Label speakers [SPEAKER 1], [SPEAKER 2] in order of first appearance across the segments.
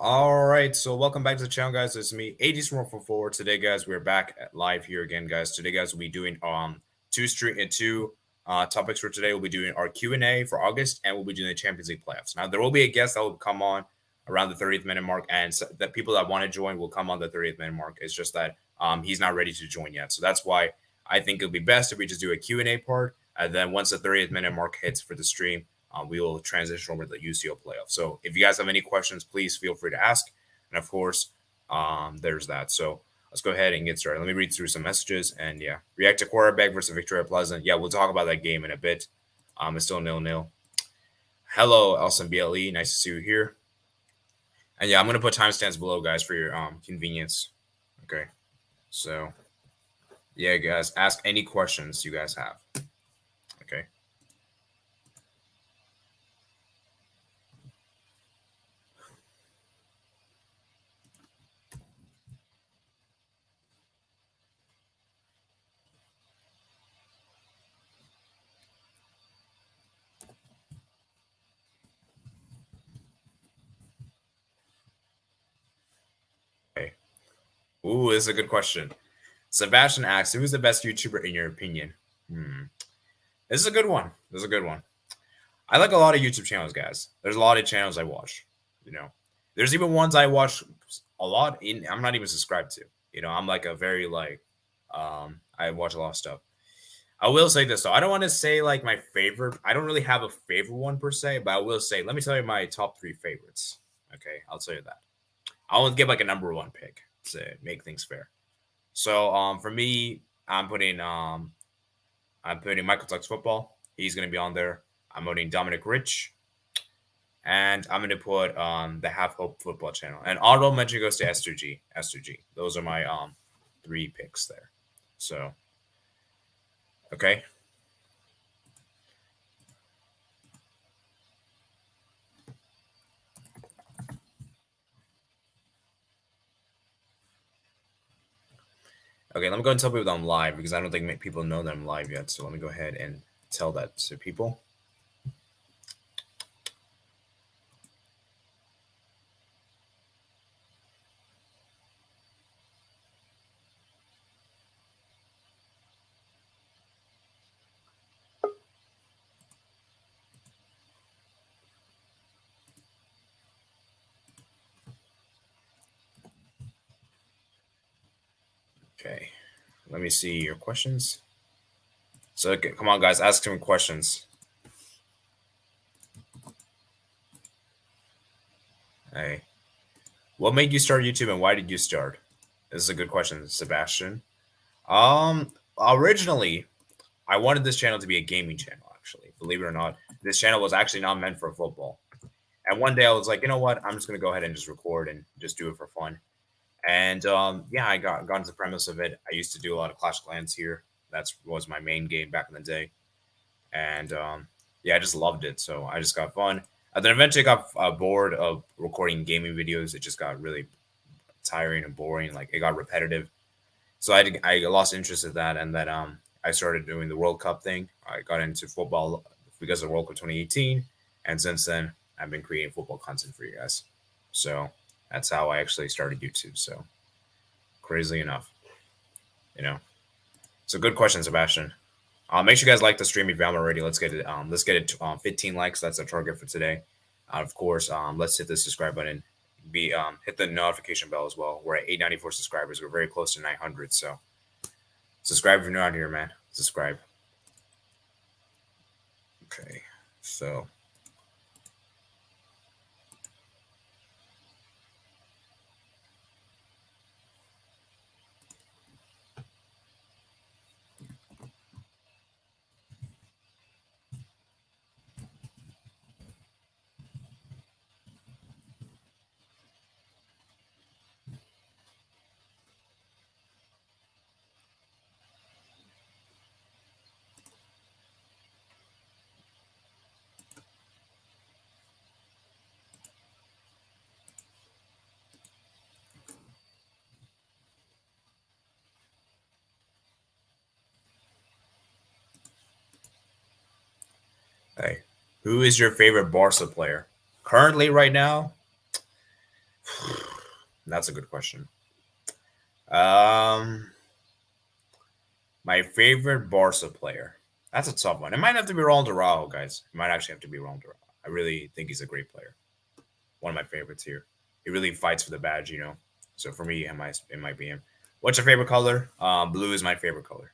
[SPEAKER 1] All right, so welcome back to the channel, guys. It's me, AD from 4. Today, guys, we're back live here again, guys. Today, guys, we'll be doing two topics for today. We'll be doing our Q&A for August, and we'll be doing the Champions League playoffs. Now, there will be a guest that will come on around the 30th minute mark, and the people that want to join will come on the 30th minute mark. It's just that he's not ready to join yet, so that's why I think it'll be best if we just do a Q&A part, and then once the 30th minute mark hits for the stream, we will transition over to the UCL playoffs. So if you guys have any questions, please feel free to ask. And of course, there's that. So let's go ahead and get started. Let me read through some messages and yeah, react to quarterback versus Victoria Pleasant. Yeah, we'll talk about that game in a bit. It's still 0-0. Hello, Elson BLE. Nice to see you here. And yeah, I'm gonna put timestamps below, guys, for your convenience. Okay. So yeah, guys, ask any questions you guys have. Okay. Okay. Ooh, this is a good question. Sebastian asks, who is the best YouTuber in your opinion? This is a good one. This is a good one. I like a lot of YouTube channels, guys. There's a lot of channels I watch. There's even ones I watch a lot in. I'm not even subscribed to. I'm like a very I watch a lot of stuff. I will say this though. I don't want to say like my favorite. I don't really have a favorite one per se, but I will say. Let me tell you my top 3 favorites. Okay, I'll tell you that. I won't give like a number 1 pick to make things fair. So for me, I'm putting Michael Tuck's football. He's gonna be on there. I'm putting Dominic Rich. And I'm going to put the Half Hope football channel. And honorable mention goes to S2G. S2G. Those are my 3 picks there. So, okay. Okay, let me go and tell people that I'm live because I don't think people know that I'm live yet. So let me go ahead and tell that to people. Okay, let me see your questions. So, okay, come on, guys, ask some questions. Hey, what made you start YouTube and why did you start? This is a good question, Sebastian. Originally, I wanted this channel to be a gaming channel, actually. Believe it or not, this channel was actually not meant for football. And one day I was like, you know what? I'm just going to go ahead and just record and just do it for fun. And yeah, I got into the premise of it. I used to do a lot of Clash of Clans here. That was my main game back in the day. And yeah, I just loved it. So I just got fun. And then eventually got bored of recording gaming videos. It just got really tiring and boring. Like it got repetitive. So I lost interest in that. And then I started doing the World Cup thing. I got into football because of World Cup 2018. And since then, I've been creating football content for you guys. So that's how I actually started YouTube. So crazily enough, So good question, Sebastian. Make sure you guys like the stream if you haven't already. Let's get it. Let's get it 15 likes. That's our target for today. Of course, let's hit the subscribe button. Hit the notification bell as well. We're at 894 subscribers. We're very close to 900. So subscribe if you're not here, man. Subscribe. Okay, so. Hey, who is your favorite Barca player? Currently, right now, That's a good question. Um, my favorite Barca player. That's a tough one. It might have to be Ronaldo Araujo, guys. It might actually have to be Ronaldo Araujo. I really think he's a great player. One of my favorites here. He really fights for the badge, you know. So for me, it might be him. What's your favorite color? Blue is my favorite color.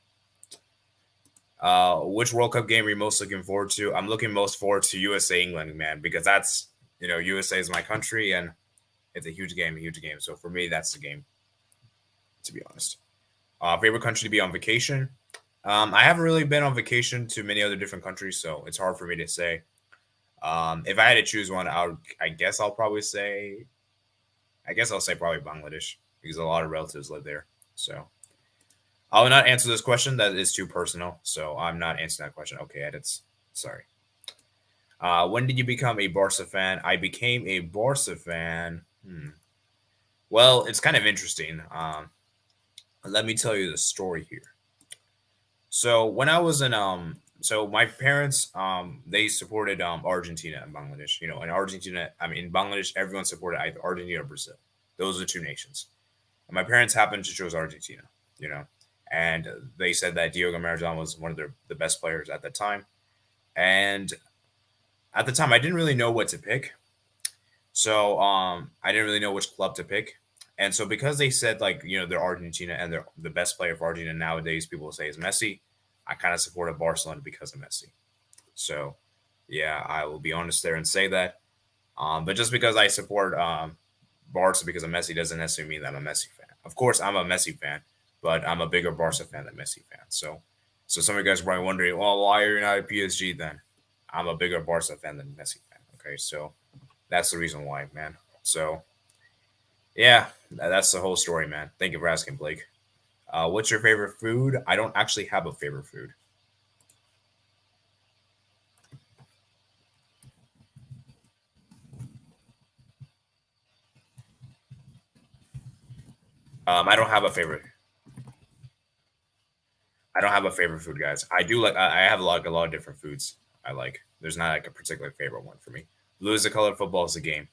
[SPEAKER 1] Which World Cup game are you most looking forward to? I'm looking most forward to USA England, man, because that's USA is my country and it's a huge game, a huge game. So for me, that's the game. To be honest, favorite country to be on vacation. I haven't really been on vacation to many other different countries, so it's hard for me to say. If I had to choose one, I guess I'll say probably Bangladesh because a lot of relatives live there. So I will not answer this question. That is too personal. So I'm not answering that question. Okay, edits. Sorry. When did you become a Barca fan? I became a Barca fan. Well, it's kind of interesting. Let me tell you the story here. So when I was in so my parents they supported Argentina and Bangladesh. In Argentina, I mean in Bangladesh, everyone supported either Argentina or Brazil. Those are the two nations. And my parents happened to choose Argentina. You know, and they said that Diego Maradona was one of the best players at the time. And at the time, I didn't really know what to pick. So I didn't really know which club to pick. And so because they said like they're Argentina and they're the best player for Argentina nowadays, people say is Messi. I kind of supported Barcelona because of Messi. So yeah, I will be honest there and say that. But just because I support Barca because of Messi doesn't necessarily mean that I'm a Messi fan. Of course, I'm a Messi fan, but I'm a bigger Barca fan than Messi fan. So some of you guys are probably wondering, well, why are you not a PSG then? I'm a bigger Barca fan than Messi fan. Okay, so that's the reason why, man. So yeah, that's the whole story, man. Thank you for asking, Blake. What's your favorite food? I don't actually have a favorite food. I don't have a favorite. I don't have a favorite food, guys. I do like. I have like a lot of different foods I like. There's not like a particular favorite one for me. Blue is the color. Football is the game.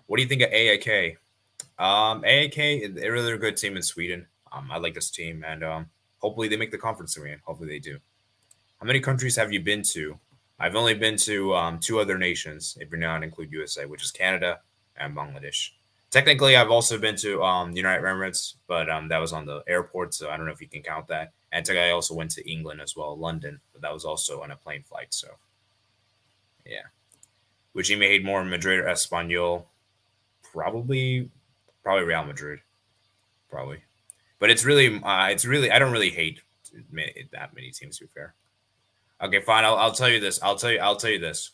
[SPEAKER 1] What do you think of AAK? AAK, they're really a good team in Sweden. I like this team, and hopefully they make the conference again. Hopefully they do. How many countries have you been to? I've only been to two other nations, if you're not include USA, which is Canada and Bangladesh. Technically, I've also been to United Emirates, but that was on the airport, so I don't know if you can count that. And I also went to England as well, London, but that was also on a plane flight. So yeah, which you made more Madrid or Espanyol? Probably, probably Real Madrid, probably. But it's really I don't really hate that many teams to be fair. Okay, fine. I'll tell you this. I'll tell you this.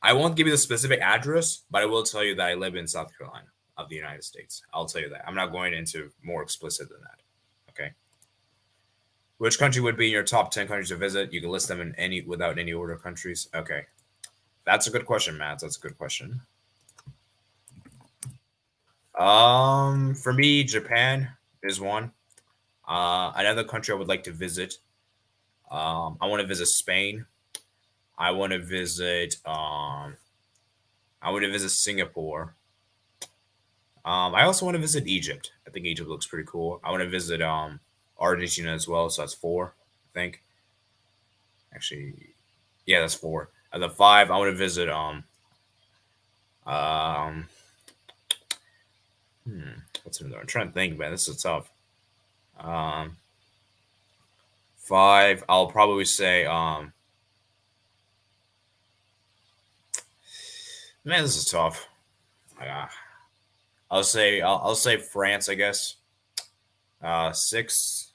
[SPEAKER 1] I won't give you the specific address, but I will tell you that I live in South Carolina of the United States. I'll tell you that. I'm not going into more explicit than that. Okay. Which country would be in your top 10 countries to visit? You can list them in any without any order of countries. Okay. That's a good question, Matt. That's a good question. For me, Japan is one. Another country I would like to visit. I want to visit Spain. I want to visit. I want to visit Singapore. I also want to visit Egypt. I think Egypt looks pretty cool. I want to visit Argentina as well. So that's four. I think. Actually, yeah, that's four. And the five, I want to visit. Um. What's another? I'm trying to think, man. This is tough. Um. Five. I'll probably say. Man, this is tough. Uh, I'll say France. I guess. Six.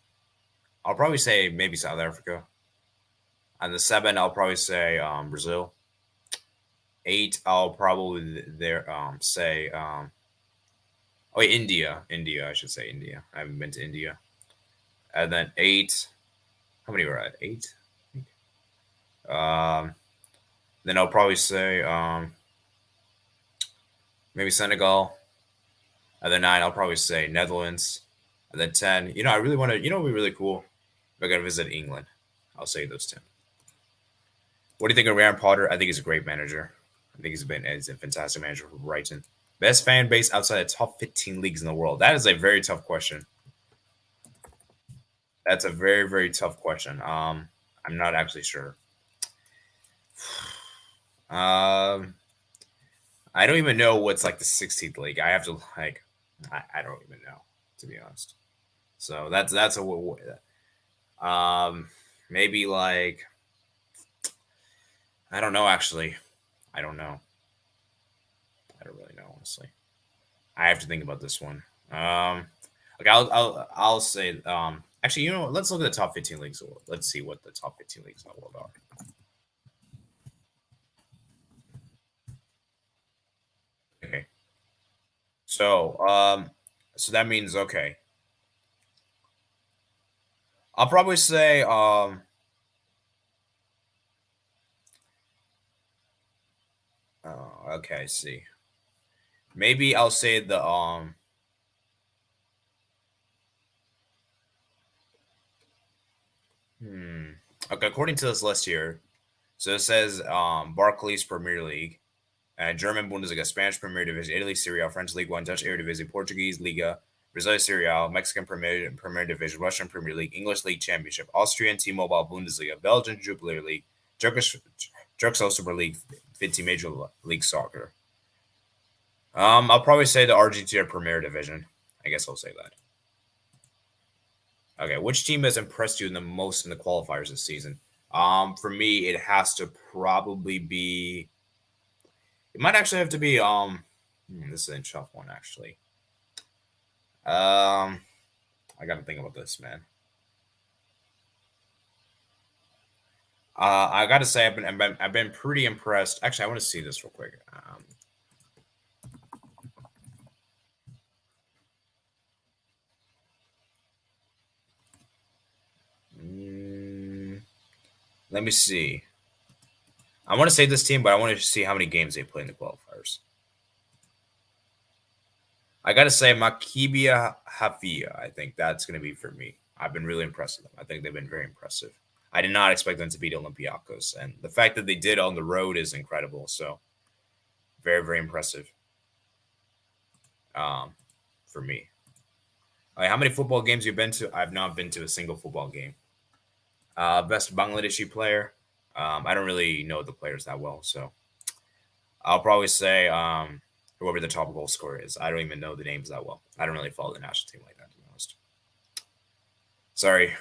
[SPEAKER 1] I'll probably say maybe South Africa. And the seven, I'll probably say Brazil. Eight, I'll probably there say oh wait, India. India, I should say India. I haven't been to India. And then eight. How many were at? Eight. Um, then I'll probably say maybe Senegal. And then nine, I'll probably say Netherlands. And then 10, I really want to. What would be really cool? If I got to visit England, I'll say those 10. What do you think of Ryan Potter? I think he's a great manager. I think he's a fantastic manager for Brighton. Best fan base outside the top 15 leagues in the world. That is a very tough question. That's a very, very tough question. I'm not actually sure. Um, I don't even know what's like the 16th league. I have to like, I don't even know, to be honest. So that's um maybe like I don't know actually. I don't know. I don't really know honestly. I have to think about this one. Okay, I'll say actually you know what? Let's look at the top 15 leagues. Let's see what the top 15 leagues in the world are. Okay, so so that means okay. I'll probably say okay, I see. Maybe I'll say the hmm. Okay, according to this list here, so it says Barclays Premier League, German Bundesliga, Spanish Premier Division, Italy Serie A, French League One, Dutch Eredivisie, Portuguese Liga, Brazilian Serie A, Mexican Premier Division, Russian Premier League, English League Championship, Austrian T-Mobile Bundesliga, Belgian Jupiler League, Turkish Turkcell Super League, 50 Major League Soccer. I'll probably say the Argentina Premier Division. I guess I'll say that. Okay, which team has impressed you the most in the qualifiers this season? For me, it has to probably be. It might actually have to be. This is a tough one actually. I got to think about this, man. I got to say, I've been pretty impressed. Actually, I want to see this real quick. Mm, let me see. I want to say this team, but I want to see how many games they play in the qualifiers. I got to say, Makibia Hafia. I think that's going to be for me. I've been really impressed with them. I think they've been very impressive. I did not expect them to beat Olympiacos, and the fact that they did on the road is incredible. So, very, very impressive um, for me. How many football games you've been to? I've not been to a single football game. Best Bangladeshi player. I don't really know the players that well, so I'll probably say whoever the top goal scorer is. I don't even know the names that well. I don't really follow the national team like that, to be honest. Sorry.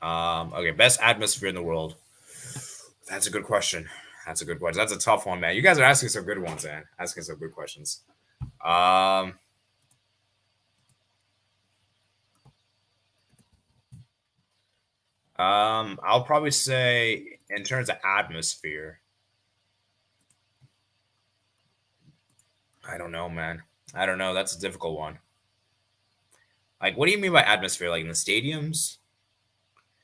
[SPEAKER 1] Okay, best atmosphere in the world. That's a good question. That's a good question. That's a tough one, man. You guys are asking some good ones, man. Asking some good questions. Um, I'll probably say in terms of atmosphere, I don't know, man. I don't know. That's a difficult one. Like, what do you mean by atmosphere? Like in the stadiums?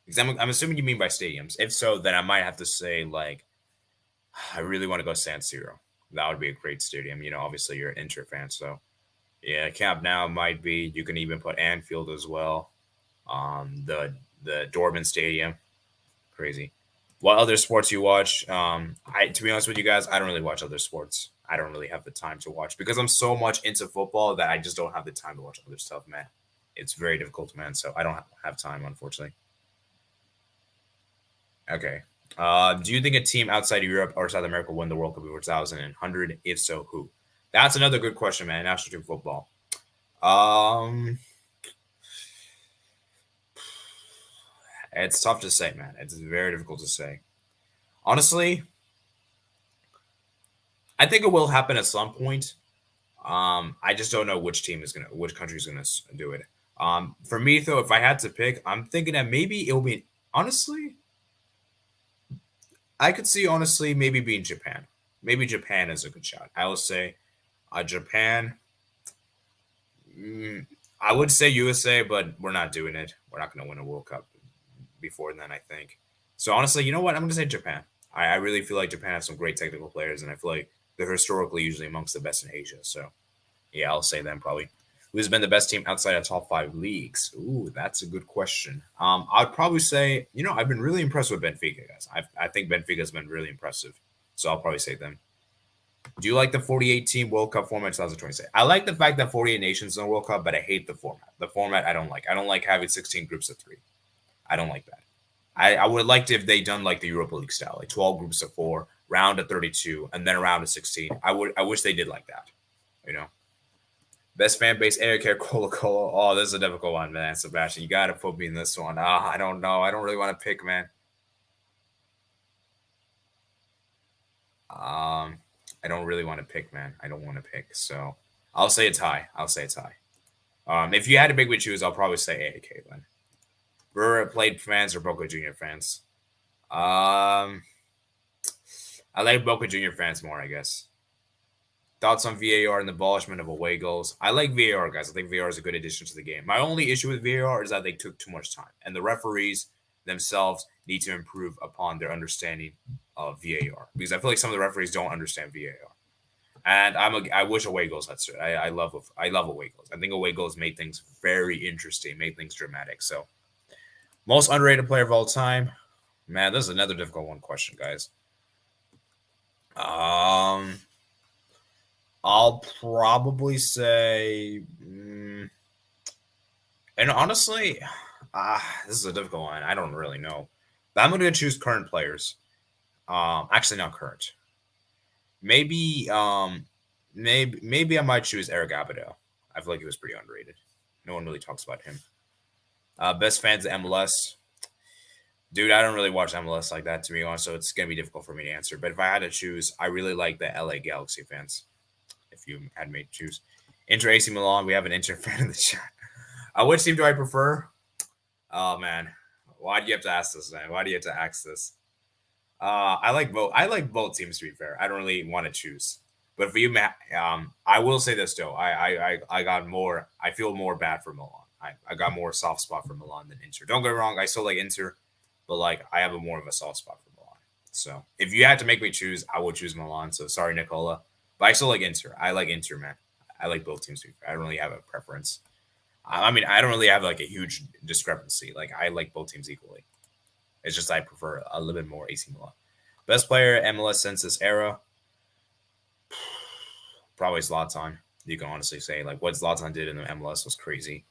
[SPEAKER 1] Because I'm assuming you mean by stadiums. If so, then I might have to say like I really want to go San Siro. That would be a great stadium. You know, obviously you're an Inter fan, so yeah, Camp Now might be. You can even put Anfield as well. The Dortmund Stadium, crazy. What other sports you watch? I to be honest with you guys, I don't really watch other sports. I don't really have the time to watch because I'm so much into football that I just don't have the time to watch other stuff, man. It's very difficult, man. So I don't have time, unfortunately. Okay. Do you think a team outside of Europe or South America will win the World Cup before 2100? If so, who? That's another good question, man. National team football. Um, it's tough to say, man. It's very difficult to say. Honestly, I think it will happen at some point. I just don't know which country is gonna do it. For me though, if I had to pick, I'm thinking that maybe it'll be honestly, I could see honestly maybe being Japan. Maybe Japan is a good shot. I will say, Japan. mm, I would say USA, but we're not doing it. We're not going to win a World Cup before then. I think. So honestly, you know what? I'm going to say Japan. I really feel like Japan has some great technical players, and I feel like they're historically usually amongst the best in Asia. So yeah, I'll say them probably. Who's been the best team outside of top five leagues? Ooh, that's a good question. I'd probably say, I've been really impressed with Benfica, guys. I think Benfica's been really impressive. So I'll probably say them. Do you like the 48 team World Cup format 2026? I like the fact that 48 nations in the World Cup, but I hate the format. The format I don't like. I don't like having 16 groups of 3. I don't like that. I would like to if they done like the Europa League style, like 12 groups of 4, round of 32, and then a round of 16. I wish they did like that. You know. Best fan base, Eric Cola Cola. Oh, this is a difficult one, man. Sebastian, you gotta put me in this one. I don't know. I don't really want to pick, man. I don't really want to pick, man. I don't want to pick. So I'll say a tie. I'll say a tie. If you had to pick me choose, I'll probably say AAK then. River Plate fans or Boca Junior fans? Um, I like Boca Junior fans more, I guess. Thoughts on VAR and the abolishment of away goals? I like VAR, guys. I think VAR is a good addition to the game. My only issue with VAR is that they took too much time, and the referees themselves need to improve upon their understanding of VAR because I feel like some of the referees don't understand VAR. And I wish away goals had started. I love away goals. I think away goals made things very interesting, made things dramatic. So most underrated player of all time, man. This is another difficult one question, guys. Um, I'll probably say, and honestly, this is a difficult one. I don't really know, but I'm going to choose current players. Actually, not current. Maybe, maybe I might choose Eric Abidal. I feel like he was pretty underrated. No one really talks about him. Best fans of MLS. Dude, I don't really watch MLS like that, to be honest, so it's going to be difficult for me to answer. But if I had to choose, I really like the LA Galaxy fans, if you had me choose. Inter AC Milan, we have an Inter fan in the chat. Which team do I prefer? Oh, man. Why do you have to ask this, man? Why do you have to ask this? I like both. I like both teams, to be fair. I don't really want to choose. But for you, Matt, I will say this, though. I got more, I feel more bad for Milan. I got more soft spot for Milan than Inter. Don't get me wrong, I still like Inter, but like I have a more of a soft spot for Milan. So if you had to make me choose, I would choose Milan. So sorry, Nicola, but I still like Inter. I like Inter, man. I like both teams. I don't really have a preference. I mean, I don't really have like a huge discrepancy. Like I like both teams equally. It's just I prefer a little bit more AC Milan. Best player MLS since this era, probably Zlatan. You can honestly say like what Zlatan did in the MLS was crazy.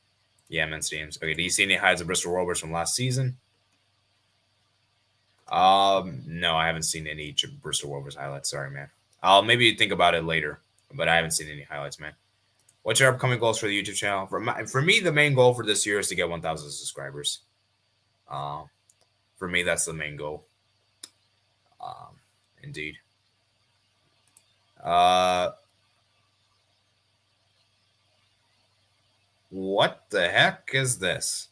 [SPEAKER 1] Yeah, men's teams. Okay, do you see any highlights of Bristol Rovers from last season? No, I haven't seen any Bristol Rovers highlights. Sorry, man. I'll maybe think about it later, but I haven't seen any highlights, man. What's your upcoming goals for the YouTube channel? For me, the main goal for this year is to get 1,000 subscribers. For me, that's the main goal. Indeed. What the heck is this?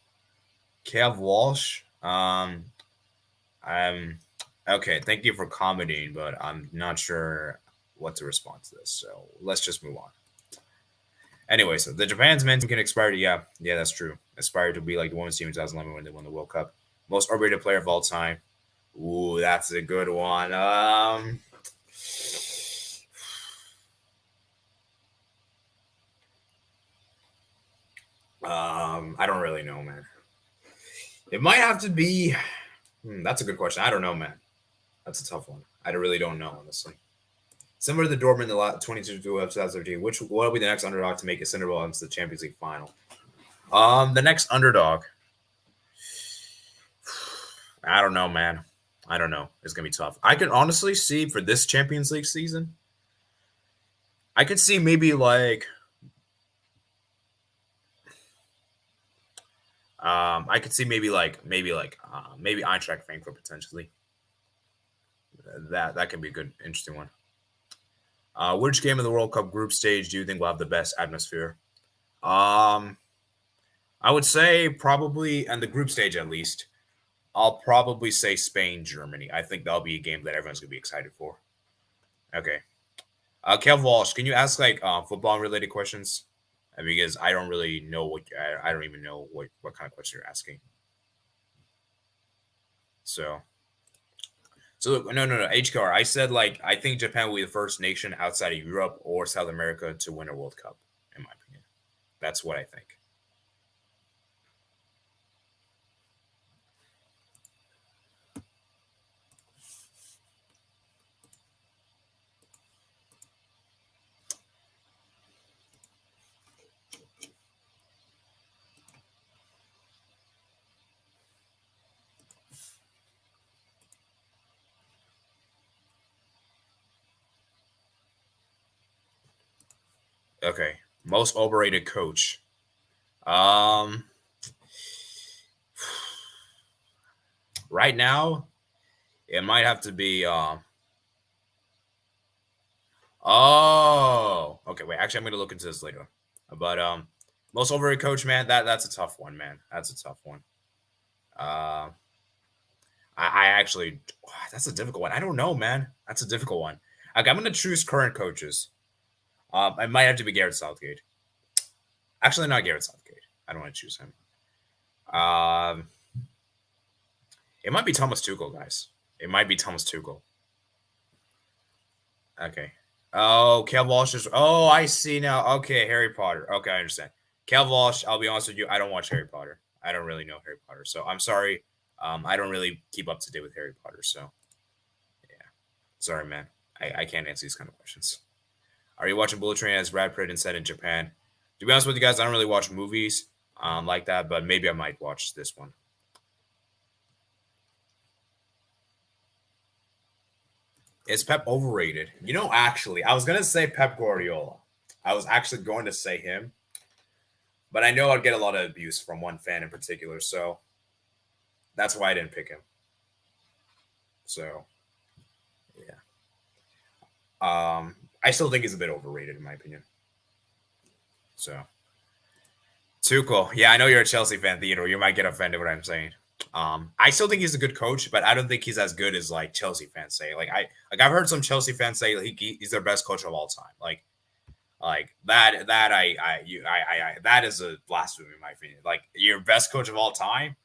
[SPEAKER 1] Kev Walsh. I'm okay. Thank you for commenting, but I'm not sure what to respond to this. So let's just move on. Anyway, so the Japan's men's team can aspire to yeah, that's true. Aspire to be like the women's team in 2011 when they won the World Cup. Most overrated player of all time. Ooh, that's a good one. I don't really know, man. It might have to be. That's a good question. I don't know, man. That's a tough one. I really don't know, honestly. Similar to the Dortmund, the 22 of 2013, which will be the next underdog to make a Cinderella into the Champions League final? The next underdog. I don't know, man. I don't know. It's gonna be tough. I can honestly see for this Champions League season. I could see maybe like. I could see maybe Eintracht Frankfurt potentially. That could be a good, interesting one. Which game of the World Cup group stage do you think will have the best atmosphere? I would say probably, and the group stage at least, I'll probably say Spain, Germany. I think that'll be a game that everyone's gonna be excited for. Okay. Kev Walsh, can you ask like football related questions? Because I don't really know I don't even know what kind of question you're asking. So no. HKR. I said like I think Japan will be the first nation outside of Europe or South America to win a World Cup. In my opinion, that's what I think. Okay. Most overrated coach. Um, right now, it might have to be. Oh, okay. Wait, actually, I'm gonna look into this later. But most overrated coach, man. That's a tough one, man. That's a tough one. Uh, I actually, that's a difficult one. I don't know, man. That's a difficult one. Okay, I'm gonna choose current coaches. It might have to be Garrett Southgate. Actually, not Garrett Southgate. I don't want to choose him. Um, it might be Thomas Tuchel, guys. It might be Thomas Tuchel. Okay. Oh, Cal Walsh is. Oh, I see now. Okay, Harry Potter. Okay, I understand. Cal Walsh. I'll be honest with you. I don't watch Harry Potter. I don't really know Harry Potter, so I'm sorry. I don't really keep up to date with Harry Potter, so yeah. Sorry, man. I can't answer these kind of questions. Are you watching Bullet Train as Brad Pitt and said in Japan? To be honest with you guys, I don't really watch movies like that, but maybe I might watch this one. Is Pep overrated? Actually, I was gonna say Pep Guardiola. I was actually going to say him, but I know I'd get a lot of abuse from one fan in particular, so that's why I didn't pick him. So yeah, I still think he's a bit overrated in my opinion. So Tuchel, yeah, I know you're a Chelsea fan, Theodore. You might get offended what I'm saying. I still think he's a good coach, but I don't think he's as good as like Chelsea fans say. I've heard some Chelsea fans say he's their best coach of all time. Like that is a blasphemy in my opinion. Like your best coach of all time.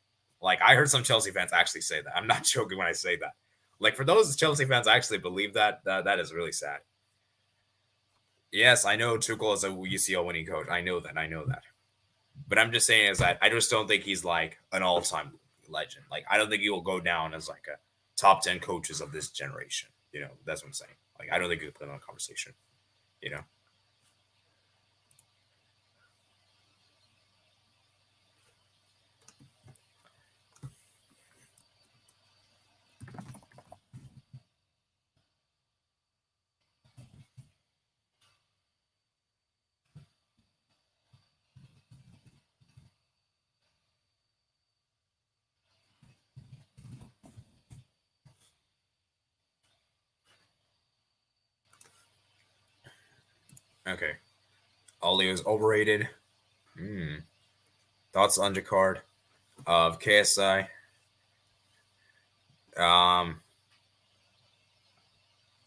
[SPEAKER 1] Like I heard some Chelsea fans actually say that. I'm not joking when I say that. Like for those Chelsea fans actually believe that is really sad. Yes, I know Tuchel is a UCL winning coach. I know that. I know that. But I'm just saying is that I just don't think he's like an all-time legend. Like I don't think he will go down as like a top 10 coaches of this generation. That's what I'm saying. Like I don't think he'll put him on a conversation. You know. Okay. Oli is overrated. Hmm. Thoughts on undercard of KSI. Um,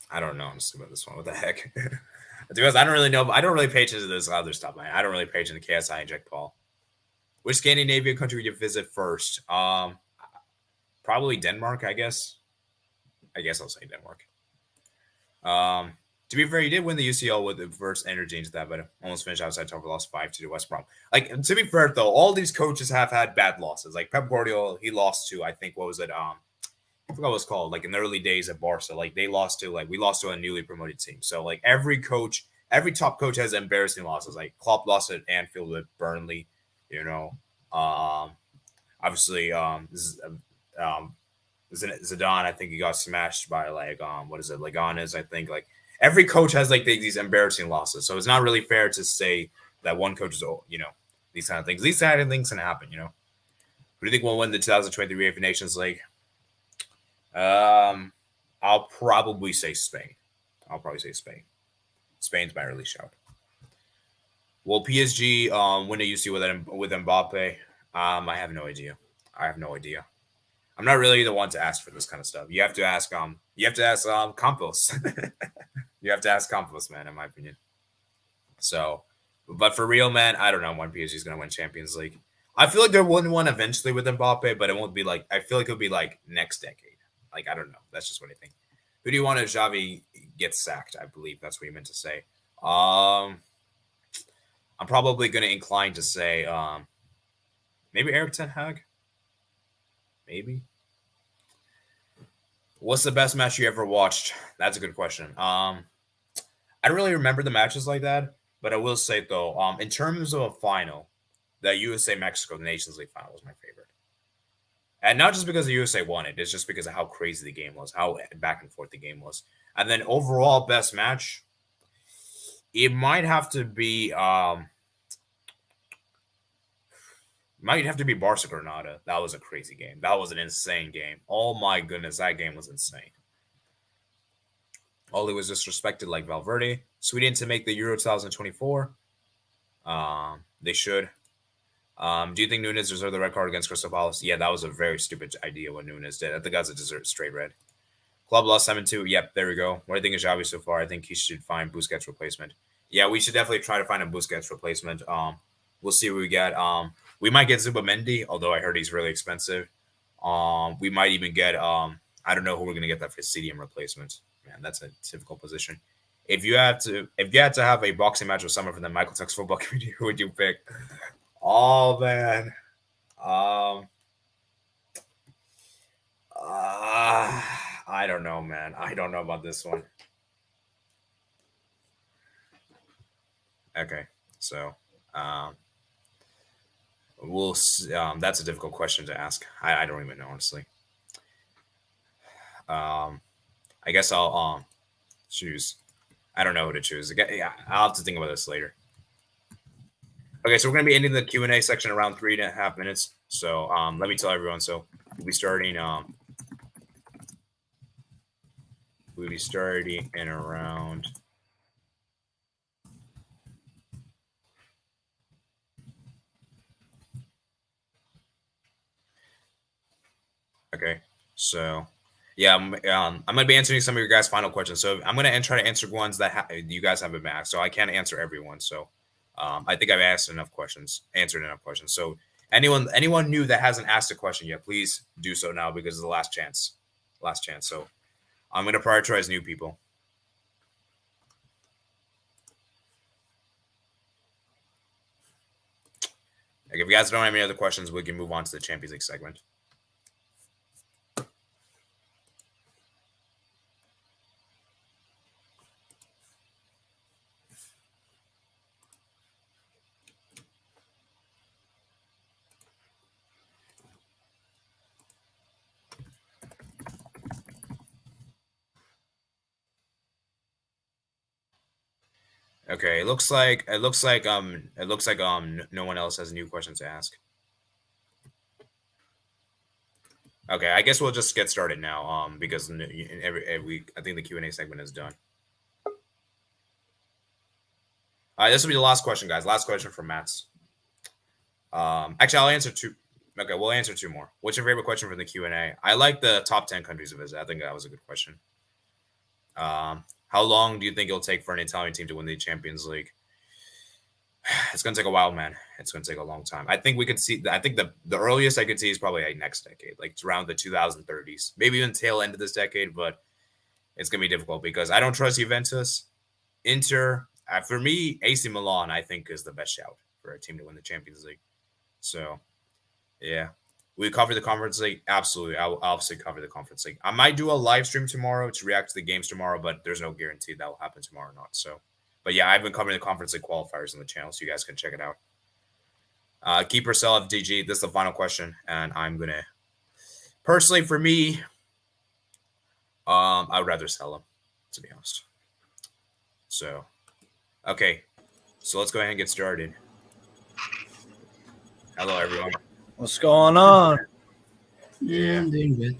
[SPEAKER 1] I don't know. I'm just about this one. What the heck? Because I don't really know. I don't really pay attention to this other stuff, man. I don't really pay attention to KSI and Jack Paul. Which Scandinavian country would you visit first? Probably Denmark, I guess. I guess I'll say Denmark. To be fair, he did win the UCL with the first energy into that, but almost finished outside top, lost 5 to West Brom. Like to be fair though, all these coaches have had bad losses. Like Pep Guardiola, he lost to I think what was it? I forgot what it's called. Like in the early days at Barca, like they lost to we lost to a newly promoted team. So like every coach, every top coach has embarrassing losses. Like Klopp lost at Anfield with Burnley. You know, obviously Zidane, I think he got smashed by what is it, Leganes, I think. Like every coach has like these embarrassing losses, so it's not really fair to say that one coach is these kind of things. These kind of things can happen. Who do you think will win the 2023 UEFA Nations League? I'll probably say Spain. Spain's my early shout. Will PSG win a UC with Mbappe? I have no idea. I'm not really the one to ask for this kind of stuff. You have to ask Campos. You have to ask Campos, man, in my opinion. So, but for real, man, I don't know when PSG is going to win Champions League. I feel like they'll win one eventually with Mbappe, but it won't be like, I feel like it'll be like next decade. Like, I don't know. That's just what I think. Who do you want if Xavi gets sacked? I believe that's what you meant to say. I'm probably going to incline to say maybe Eric Ten Hag. Maybe. What's the best match you ever watched? That's a good question. I don't really remember the matches like that, but I will say though, in terms of a final, the USA Mexico Nations League final was my favorite. And not just because the USA won it, it's just because of how crazy the game was, how back and forth the game was. And then overall best match, It might have to be Barca Granada. That was a crazy game. That was an insane game. Oh my goodness, that game was insane. Oli was disrespected like Valverde. Sweden to make the Euro 2024. They should. Do you think Nunes deserved the red card against Crystal Palace? Yeah, that was a very stupid idea what Nunes did. I think that's a deserved straight red. Club lost 7-2. Yep, there we go. What do you think of Xavi so far? I think he should find Busquets replacement. Yeah, we should definitely try to find a Busquets replacement. We'll see what we get. We might get Zubamendi, although I heard he's really expensive. We might even get I don't know who we're gonna get that for CDM replacement. Man, that's a difficult position. If you had to have a boxing match with someone from the Michael Tuck's football community, who would you pick? Oh man. I don't know, man. I don't know about this one. Okay, so we'll. That's a difficult question to ask. I don't even know, honestly. I guess I'll choose. I don't know who to choose. Yeah, I'll have to think about this later. Okay, so we're gonna be ending the Q&A section around 3.5 minutes. So let me tell everyone. So we'll be starting. We'll be starting in around. Okay, so yeah, I'm gonna be answering some of your guys' final questions. So I'm gonna try to answer ones that you guys haven't been asked. So I can't answer everyone. So I think I've answered enough questions. So anyone new that hasn't asked a question yet, please do so now because it's the last chance. So I'm gonna prioritize new people. Like if you guys don't have any other questions, we can move on to the Champions League segment. Okay, it looks like no one else has new questions to ask. Okay, I guess we'll just get started now. Because every week I think the Q&A segment is done. This will be the last question, guys. Last question from Matt's. Actually, I'll answer two. Okay, we'll answer two more. What's your favorite question from the Q&A? I like the top 10 countries to visit. I think that was a good question. How long do you think it'll take for an Italian team to win the Champions League? It's going to take a while, man. It's going to take a long time. I think we could see. I think the earliest I could see is probably like next decade, like it's around the 2030s, maybe even tail end of this decade. But it's going to be difficult because I don't trust Juventus. Inter, for me, AC Milan, I think is the best shout for a team to win the Champions League. So, yeah. We cover the Conference League? Absolutely. I will obviously cover the Conference League. I might do a live stream tomorrow to react to the games tomorrow, but there's no guarantee that will happen tomorrow or not. So, but yeah, I've been covering the Conference League qualifiers on the channel, so you guys can check it out. Keep or sell FDG. This is the final question, and I'm going to, personally for me, I would rather sell him, to be honest. So, okay. So let's go ahead and get started. Hello, everyone.
[SPEAKER 2] What's going on?
[SPEAKER 3] Yeah, I'm doing good.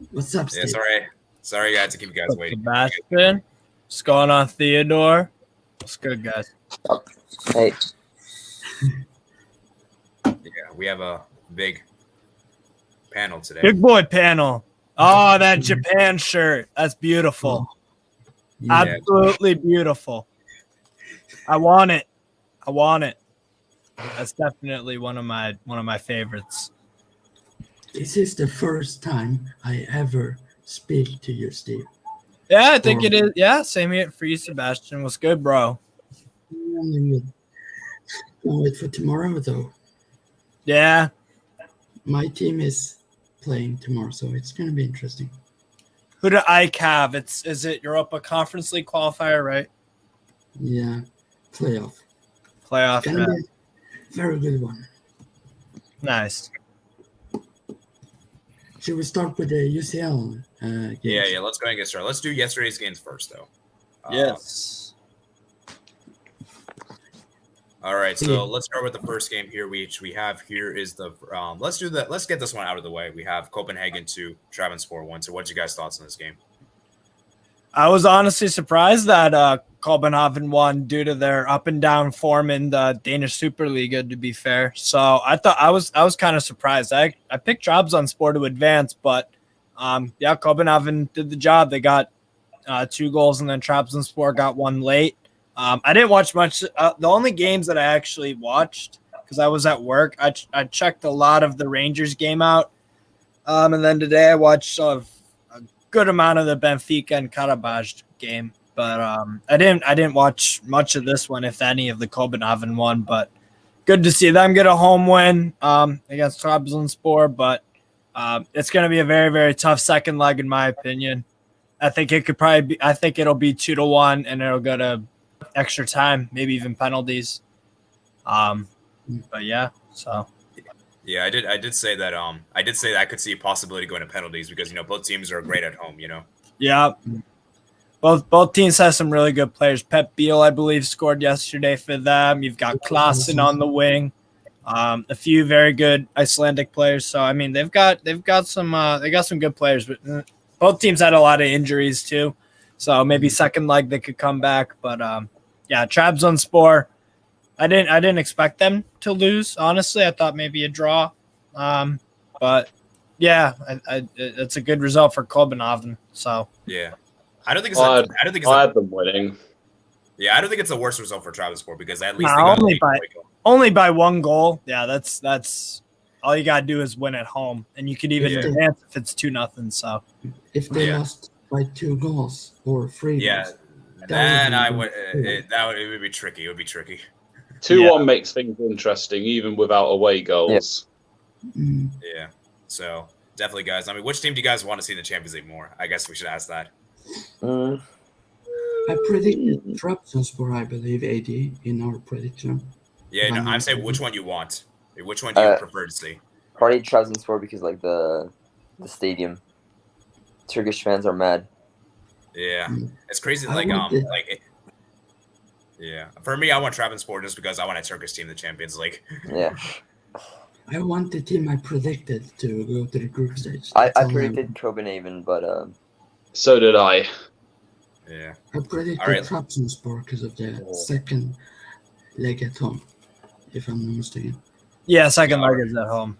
[SPEAKER 3] What's up, Steve?
[SPEAKER 1] Yeah, sorry, guys, to keep you guys waiting.
[SPEAKER 2] Sebastian. What's going on, Theodore? What's good, guys?
[SPEAKER 4] Hey.
[SPEAKER 1] Yeah, we have a big panel today.
[SPEAKER 2] Big boy panel. Oh, that Japan shirt. That's beautiful.
[SPEAKER 3] Yeah.
[SPEAKER 2] Absolutely beautiful. I want it. That's definitely one of my favorites.
[SPEAKER 3] This is the first time I ever speak to you, Steve.
[SPEAKER 2] Yeah, I think it is. Yeah, same here for you, Sebastian. What's good, bro?
[SPEAKER 3] I'm doing good. Can't wait for tomorrow, though.
[SPEAKER 2] Yeah.
[SPEAKER 3] My team is playing tomorrow, so it's going to be interesting.
[SPEAKER 2] Who do Ike have? Is it Europa Conference League qualifier, right?
[SPEAKER 3] Yeah, playoff.
[SPEAKER 2] Playoff.
[SPEAKER 3] Gonna be a very good one.
[SPEAKER 2] Nice.
[SPEAKER 3] Should we start with the UCL games?
[SPEAKER 1] Yeah. Let's go ahead and get started. Let's do yesterday's games first, though.
[SPEAKER 2] Yes.
[SPEAKER 1] All right, so let's start with the first game here. Which we have here is the let's get this one out of the way. We have Copenhagen 2, Trabzonspor 1. So, what's you guys' thoughts on this game?
[SPEAKER 2] I was honestly surprised that Copenhagen won due to their up and down form in the Danish Superliga, to be fair. So I thought I was kind of surprised. I picked Trabzonspor to advance, but yeah, Copenhagen did the job. They got 2 goals, and then Trabzonspor got one late. I didn't watch much. The only games that I actually watched, because I was at work, I checked a lot of the Rangers game out. And then today I watched a good amount of the Benfica and Karabakh game. But I didn't watch much of this one, if any, of the Copenhagen one. But good to see them get a home win against Trabzonspor. But it's going to be a very, very tough second leg, in my opinion. I think it could probably be. I think it'll be 2-1, and it'll go to extra time, maybe even penalties. But yeah, so
[SPEAKER 1] yeah, I did say that I could see a possibility going to penalties because both teams are great at home.
[SPEAKER 2] Yeah, both teams have some really good players. Pep Biel, I believe, scored yesterday for them. You've got Klaassen on the wing, a few very good Icelandic players. So I mean, they've got some good players, but both teams had a lot of injuries too. So maybe second leg they could come back, but yeah, Trabzonspor. I didn't expect them to lose. Honestly, I thought maybe a draw, but yeah, it's a good result for Copenhagen. So
[SPEAKER 1] yeah, I don't think
[SPEAKER 4] I had them winning.
[SPEAKER 1] Yeah, I don't think it's the worst result for Trabzonspor because at least
[SPEAKER 2] only by 1 goal. Yeah, that's all you gotta do is win at home, and you could even advance if it's 2-0. So
[SPEAKER 3] if they lost by 2 goals or 3 goals,
[SPEAKER 1] then it would be tricky. It would be tricky.
[SPEAKER 4] 2-1 makes things interesting, even without away goals.
[SPEAKER 1] Yeah. So definitely, guys. I mean, which team do you guys want to see in the Champions League more? I guess we should ask that.
[SPEAKER 3] I predicted Trabzonspor, I believe, AD in our prediction.
[SPEAKER 1] Yeah, no, I'm saying which one you want. Which one do you prefer to see?
[SPEAKER 5] Probably Trabzonspor because the stadium. Turkish fans are mad.
[SPEAKER 1] Yeah, it's crazy. Yeah, for me, I want Trabzonspor just because I want a Turkish team in the Champions League.
[SPEAKER 5] Yeah.
[SPEAKER 3] I want the team I predicted to go to the group stage.
[SPEAKER 5] I predicted Copenhagen, but
[SPEAKER 4] so did I.
[SPEAKER 1] Yeah.
[SPEAKER 3] I predicted Trabzonspor because of the second leg at home, if I'm not mistaken.
[SPEAKER 2] Yeah, second leg is at home.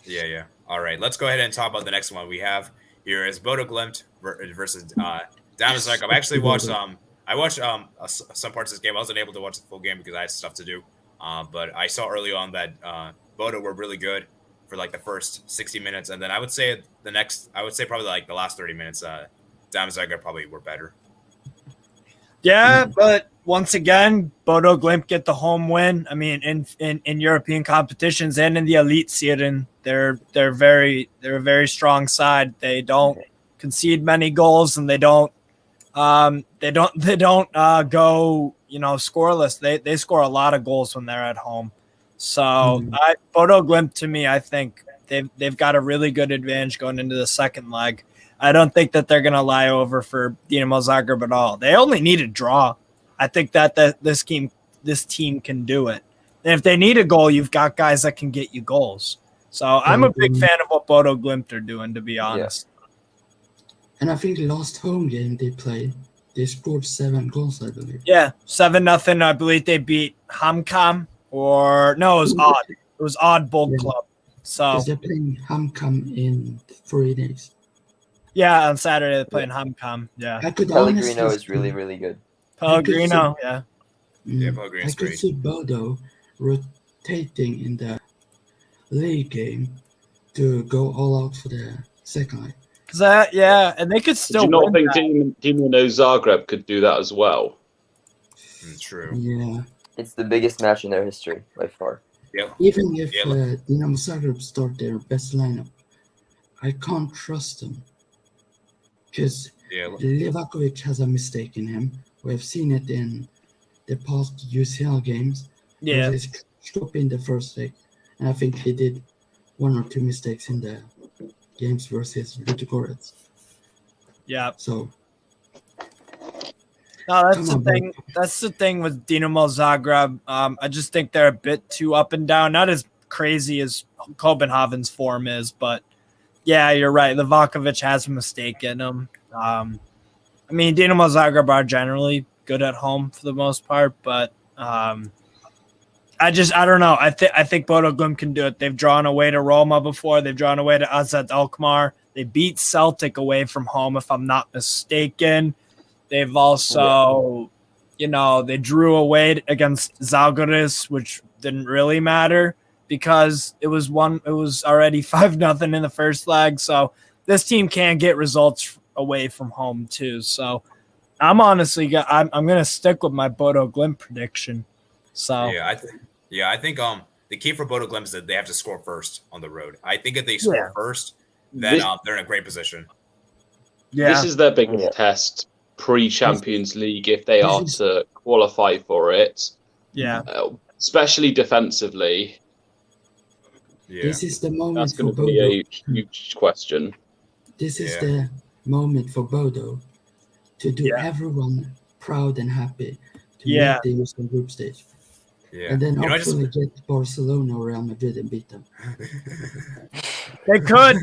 [SPEAKER 1] Yeah. All right, let's go ahead and talk about the next one we have here is Bodo Glimt versus Damaszek. I've actually watched I watched some parts of this game. I wasn't able to watch the full game because I had stuff to do. But I saw early on that Bodo were really good for like the first 60 minutes, and then I would say probably like the last 30 minutes, Damaszek probably were better.
[SPEAKER 2] Yeah, but once again, Bodo Glimt get the home win. I mean, in European competitions and in the Elite Serien, they're a very strong side. They don't concede many goals, and they don't go scoreless. They score a lot of goals when they're at home. So Bodo Glimt, to me, I think they've got a really good advantage going into the second leg. I don't think that they're going to lie over for Dinamo Zagreb at all. They only need a draw. I think that this team can do it. And if they need a goal, you've got guys that can get you goals. So I'm a big fan of what Bodo Glimt are doing, to be honest.
[SPEAKER 3] Yeah. And I think the last home game they played, they scored 7 goals, I believe.
[SPEAKER 2] Yeah, 7-0. I believe they beat HamKam, it was Odd. It was Odd Bold Club. So
[SPEAKER 3] they're playing HamKam in 3 days.
[SPEAKER 2] Yeah, on Saturday they're playing HamKam. Yeah,
[SPEAKER 5] Pellegrino is really, really good.
[SPEAKER 2] Pellegrino, yeah.
[SPEAKER 1] Pellegrino's great.
[SPEAKER 3] I could see Bodo rotating in the league game to go all out for the second leg.
[SPEAKER 2] And they could still.
[SPEAKER 4] Do you not think Dinamo Zagreb could do that as well?
[SPEAKER 1] True.
[SPEAKER 3] Yeah.
[SPEAKER 5] It's the biggest match in their history by far.
[SPEAKER 1] Yep.
[SPEAKER 3] Even if Dinamo Zagreb start their best lineup, I can't trust them. Because Livakovic has a mistake in him. We have seen it in the past UCL games.
[SPEAKER 2] Yeah.
[SPEAKER 3] He's stopped in the first leg. And I think he did 1 or 2 mistakes in the games versus Ludogorets.
[SPEAKER 2] Yeah.
[SPEAKER 3] So
[SPEAKER 2] No, that's
[SPEAKER 3] Come
[SPEAKER 2] the
[SPEAKER 3] on, bro.
[SPEAKER 2] thing. That's the thing with Dinamo Zagreb. I just think they're a bit too up and down. Not as crazy as Copenhagen's form is, but yeah, you're right. Livakovic has a mistake in him. I mean, Dinamo Zagreb are generally good at home for the most part, but I don't know. I think Bodo Glimt can do it. They've drawn away to Roma before. They've drawn away to AZ Alkmaar. They beat Celtic away from home, if I'm not mistaken. They've also, they drew away against Zalgiris, which didn't really matter because it was already 5-0 in the first leg. So this team can get results away from home too. So I'm honestly, I'm going to stick with my Bodo Glimt prediction. So
[SPEAKER 1] I think the key for Bodo Glimt is that they have to score first on the road. I think if they score first, then they're in a great position.
[SPEAKER 2] Yeah,
[SPEAKER 4] this is their biggest test pre-Champions League if they are to qualify for it.
[SPEAKER 2] Yeah,
[SPEAKER 4] especially defensively.
[SPEAKER 1] Yeah.
[SPEAKER 3] This is the moment
[SPEAKER 4] That's
[SPEAKER 3] for
[SPEAKER 4] going to
[SPEAKER 3] Bodo.
[SPEAKER 4] be a huge question.
[SPEAKER 3] This is the moment for Bodo to do everyone proud and happy to make the UCL group stage.
[SPEAKER 1] Yeah.
[SPEAKER 3] And then hopefully get Barcelona or Real Madrid and beat them.
[SPEAKER 2] they could.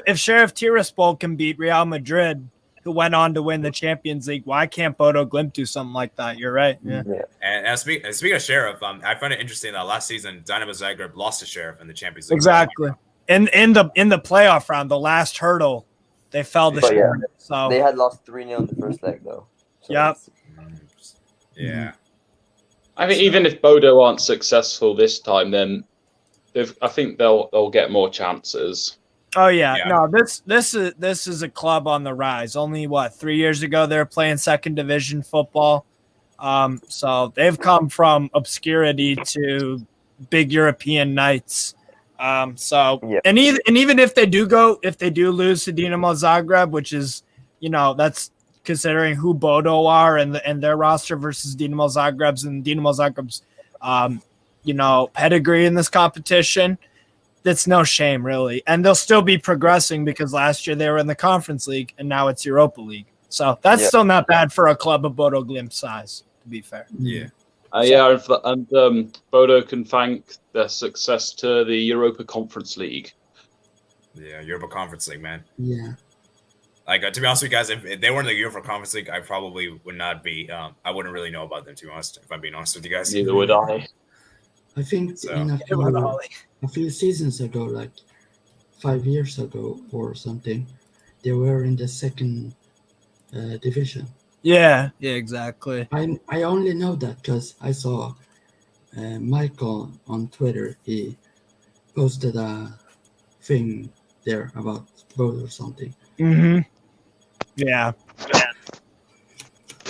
[SPEAKER 2] If Sheriff Tiraspol can beat Real Madrid, who went on to win the Champions League, why can't Bodo Glimt do something like that? You're right. Yeah.
[SPEAKER 1] And speaking of Sheriff, I find it interesting that last season Dynamo Zagreb lost to Sheriff in the Champions League.
[SPEAKER 2] Exactly. In the playoff round, the last hurdle, they fell to Sheriff. So
[SPEAKER 5] they had lost 3-0 in the first leg, though. So
[SPEAKER 1] Yeah.
[SPEAKER 4] I think even if Bodo aren't successful this time, then I think they'll get more chances.
[SPEAKER 2] Oh yeah. No, this is a club on the rise. Only 3 years ago they were playing second division football. So they've come from obscurity to big European nights. And even if they do lose to Dinamo Zagreb, which is, that's considering who Bodo are and their roster versus Dinamo Zagreb's and Dinamo Zagreb's, pedigree in this competition, that's no shame really. And they'll still be progressing because last year they were in the Conference League and now it's Europa League. So that's still not bad for a club of Bodo Glimt size, to be fair.
[SPEAKER 1] Yeah.
[SPEAKER 4] And Bodo can thank their success to the Europa Conference League.
[SPEAKER 1] Yeah, Europa Conference League, man.
[SPEAKER 3] Yeah.
[SPEAKER 1] Like, to be honest with you guys, if they weren't in the Europa Conference League, I probably would not be. I wouldn't really know about them, to be honest, if I'm being honest with you guys.
[SPEAKER 4] Neither would I.
[SPEAKER 3] I think in a few seasons ago, like 5 years ago or something, they were in the second division.
[SPEAKER 2] Yeah, exactly.
[SPEAKER 3] I only know that because I saw Michael on Twitter. He posted a thing there about Bodo or something.
[SPEAKER 2] Mm-hmm. Yeah.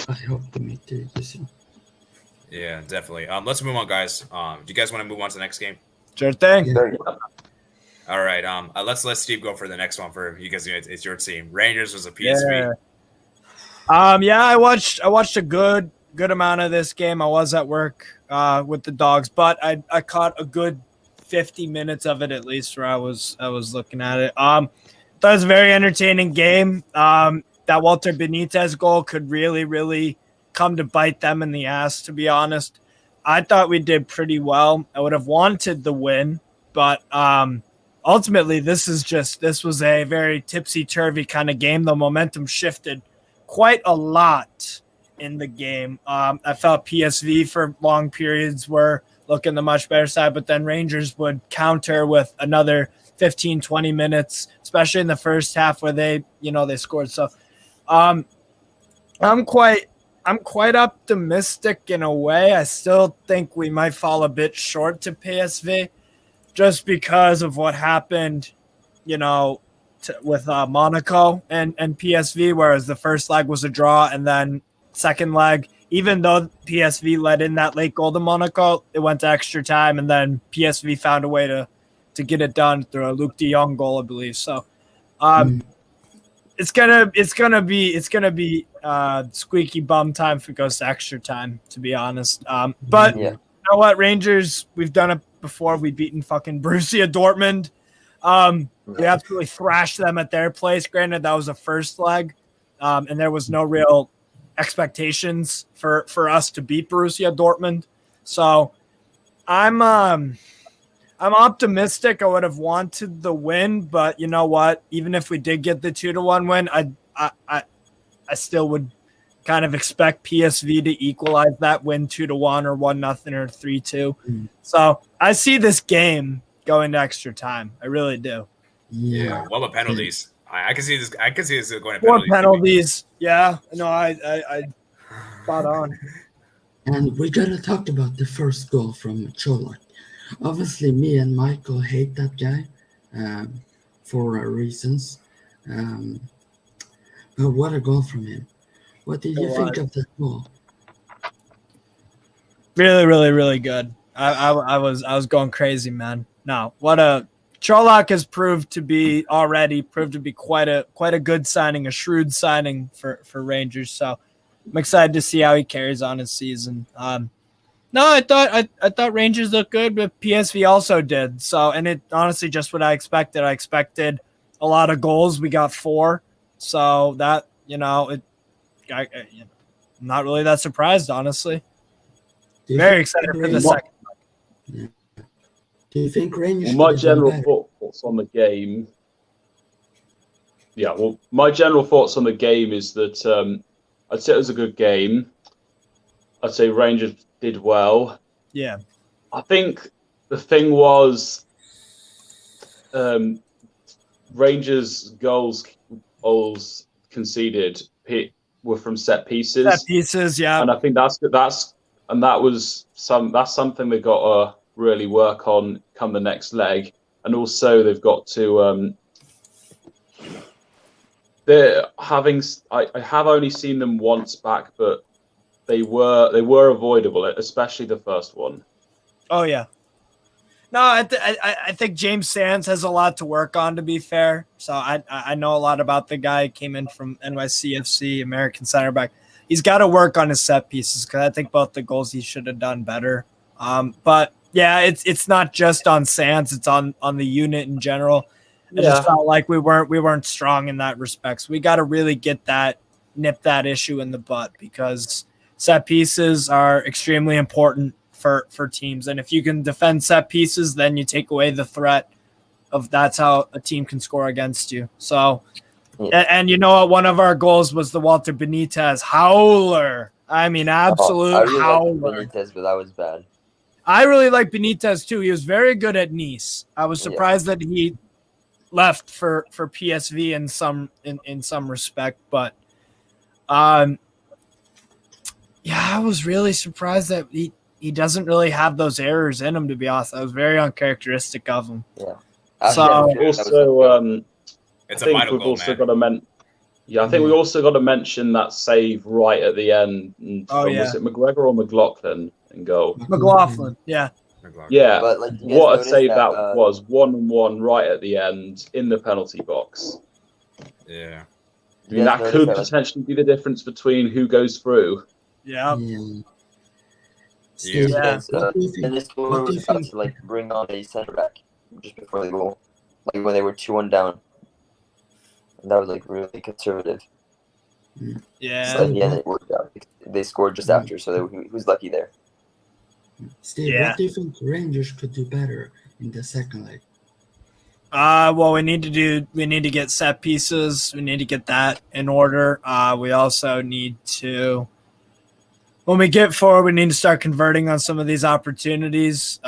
[SPEAKER 3] I hope to make the decision.
[SPEAKER 1] Yeah, definitely. Let's move on, guys. Do you guys want to move on to the next game?
[SPEAKER 2] Sure thing.
[SPEAKER 3] Yeah.
[SPEAKER 1] All right. Let's let Steve go for the next one for you guys. It's your team. Rangers was a PSV.
[SPEAKER 2] I watched a good amount of this game. I was at work with the dogs, but I caught a good 50 minutes of it at least where I was looking at it. That was a very entertaining game. That Walter Benitez goal could really, really come to bite them in the ass, to be honest. I thought we did pretty well. I would have wanted the win, but ultimately this was a very tipsy-turvy kind of game. The momentum shifted quite a lot in the game. I felt PSV for long periods were looking the much better side, but then Rangers would counter with another 15, 20 minutes, especially in the first half where they scored. So I'm quite optimistic in a way. I still think we might fall a bit short to PSV just because of what happened, with Monaco and PSV, whereas the first leg was a draw and then second leg, even though PSV led in that late goal to Monaco, it went to extra time and then PSV found a way to get it done through a Luc de Jong goal, I believe. So it's gonna be squeaky bum time if it goes to extra time, to be honest. But you know what, Rangers, we've done it before. We've beaten fucking Borussia Dortmund. We absolutely thrashed them at their place. Granted, that was a first leg, and there was no real expectations for us to beat Borussia Dortmund. So I'm optimistic. I would have wanted the win, but you know what? Even if we did get the 2-1 win, I still would kind of expect PSV to equalize that win 2-1 or 1-0 or 3-2. So I see this game going to extra time. I really do.
[SPEAKER 1] Yeah. What about penalties? I can see this. I can see this going to
[SPEAKER 2] More
[SPEAKER 1] penalties.
[SPEAKER 2] penalties. Yeah. No, I spot on.
[SPEAKER 3] And we gotta talk about the first goal from Cholak. Obviously, me and Michael hate that guy for reasons. But what a goal from him. What did you think of that goal?
[SPEAKER 2] Really, really, really good. I was going crazy, man. No, what a Cholak has proved to be quite a good signing, a shrewd signing for Rangers. So I'm excited to see how he carries on his season. No, I thought Rangers looked good, but PSV also did. So, and it honestly just what I expected. I expected a lot of goals. We got 4. So that, I'm not really that surprised, honestly. Very excited for the second.
[SPEAKER 3] Yeah. Do you think Rangers?
[SPEAKER 4] Well, my general thoughts on the game. Yeah, well, my general thoughts on the game is that I'd say it was a good game. I'd say Rangers did well.
[SPEAKER 2] Yeah.
[SPEAKER 4] I think the thing was Rangers goals conceded were from set pieces.
[SPEAKER 2] Set pieces, yeah.
[SPEAKER 4] And I think that's something they've got to really work on come the next leg. And also they've got to I have only seen them once back, but they were avoidable, especially the first one.
[SPEAKER 2] Oh yeah. No, I think James Sands has a lot to work on, to be fair. So I know a lot about the guy. He came in from NYCFC, American center back. He's got to work on his set pieces because I think both the goals he should have done better. But yeah, it's not just on Sands; it's on the unit in general. I just felt like we weren't strong in that respect. So we got to really nip that issue in the butt because set pieces are extremely important for teams. And if you can defend set pieces, then you take away the threat of that's how a team can score against you. So, and you know what? One of our goals was the Walter Benitez howler. I mean, absolute
[SPEAKER 5] I really
[SPEAKER 2] howler.
[SPEAKER 5] liked Benitez, but that was bad.
[SPEAKER 2] I really like Benitez too. He was very good at Nice. I was surprised that he left for PSV in some respect, but I was really surprised that he doesn't really have those errors in him, to be honest. That was very uncharacteristic of him.
[SPEAKER 5] Yeah.
[SPEAKER 2] So
[SPEAKER 4] also,
[SPEAKER 1] It's
[SPEAKER 4] I
[SPEAKER 1] a
[SPEAKER 4] think
[SPEAKER 1] vital
[SPEAKER 4] we've
[SPEAKER 1] goal,
[SPEAKER 4] also
[SPEAKER 1] man.
[SPEAKER 4] got to I think we also got to mention that save right at the end. Was it McGregor or McLaughlin in goal?
[SPEAKER 2] McLaughlin, yeah.
[SPEAKER 4] Yeah,
[SPEAKER 5] But, like, you guys
[SPEAKER 4] what a
[SPEAKER 5] noticed
[SPEAKER 4] save
[SPEAKER 5] that,
[SPEAKER 4] that was. 1-1 right at the end in the penalty box.
[SPEAKER 1] Yeah.
[SPEAKER 4] I mean, that could potentially be the difference between who goes through.
[SPEAKER 2] Yeah.
[SPEAKER 3] Steve,
[SPEAKER 2] Yeah.
[SPEAKER 3] what do you think?
[SPEAKER 5] And this goal
[SPEAKER 3] What do
[SPEAKER 5] was
[SPEAKER 3] you
[SPEAKER 5] about
[SPEAKER 3] think?
[SPEAKER 5] to bring on a center back just before the goal, when they were 2-1 down. And that was really conservative.
[SPEAKER 2] Yeah.
[SPEAKER 5] So at the end it worked out. They scored just after, so he was lucky there.
[SPEAKER 3] Steve,
[SPEAKER 2] Yeah.
[SPEAKER 3] what do you think Rangers could do better in the second leg?
[SPEAKER 2] Well, we need to get set pieces. We need to get that in order. We also need to, when we get forward, we need to start converting on some of these opportunities.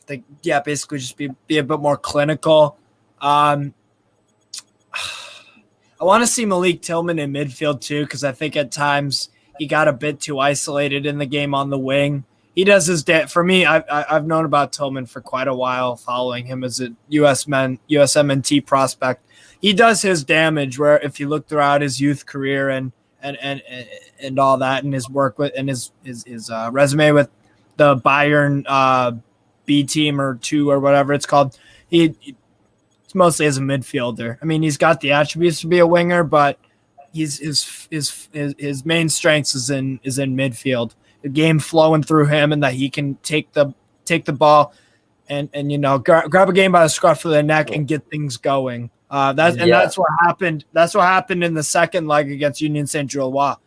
[SPEAKER 2] Basically just be a bit more clinical. I want to see Malik Tillman in midfield too, because I think at times he got a bit too isolated in the game on the wing. He does his for me. I've known about Tillman for quite a while, following him as a USMNT prospect. He does his damage. Where if you look throughout his youth career and all that, and his work with and his resume with the Bayern B team or 2 or whatever it's called, it's mostly as a midfielder. I mean, he's got the attributes to be a winger, but his main strengths is in midfield. The game flowing through him, and that he can take the ball and grab a game by the scruff of the neck and get things going. That's what happened. That's what happened in the second leg against Union Saint-Gilloise.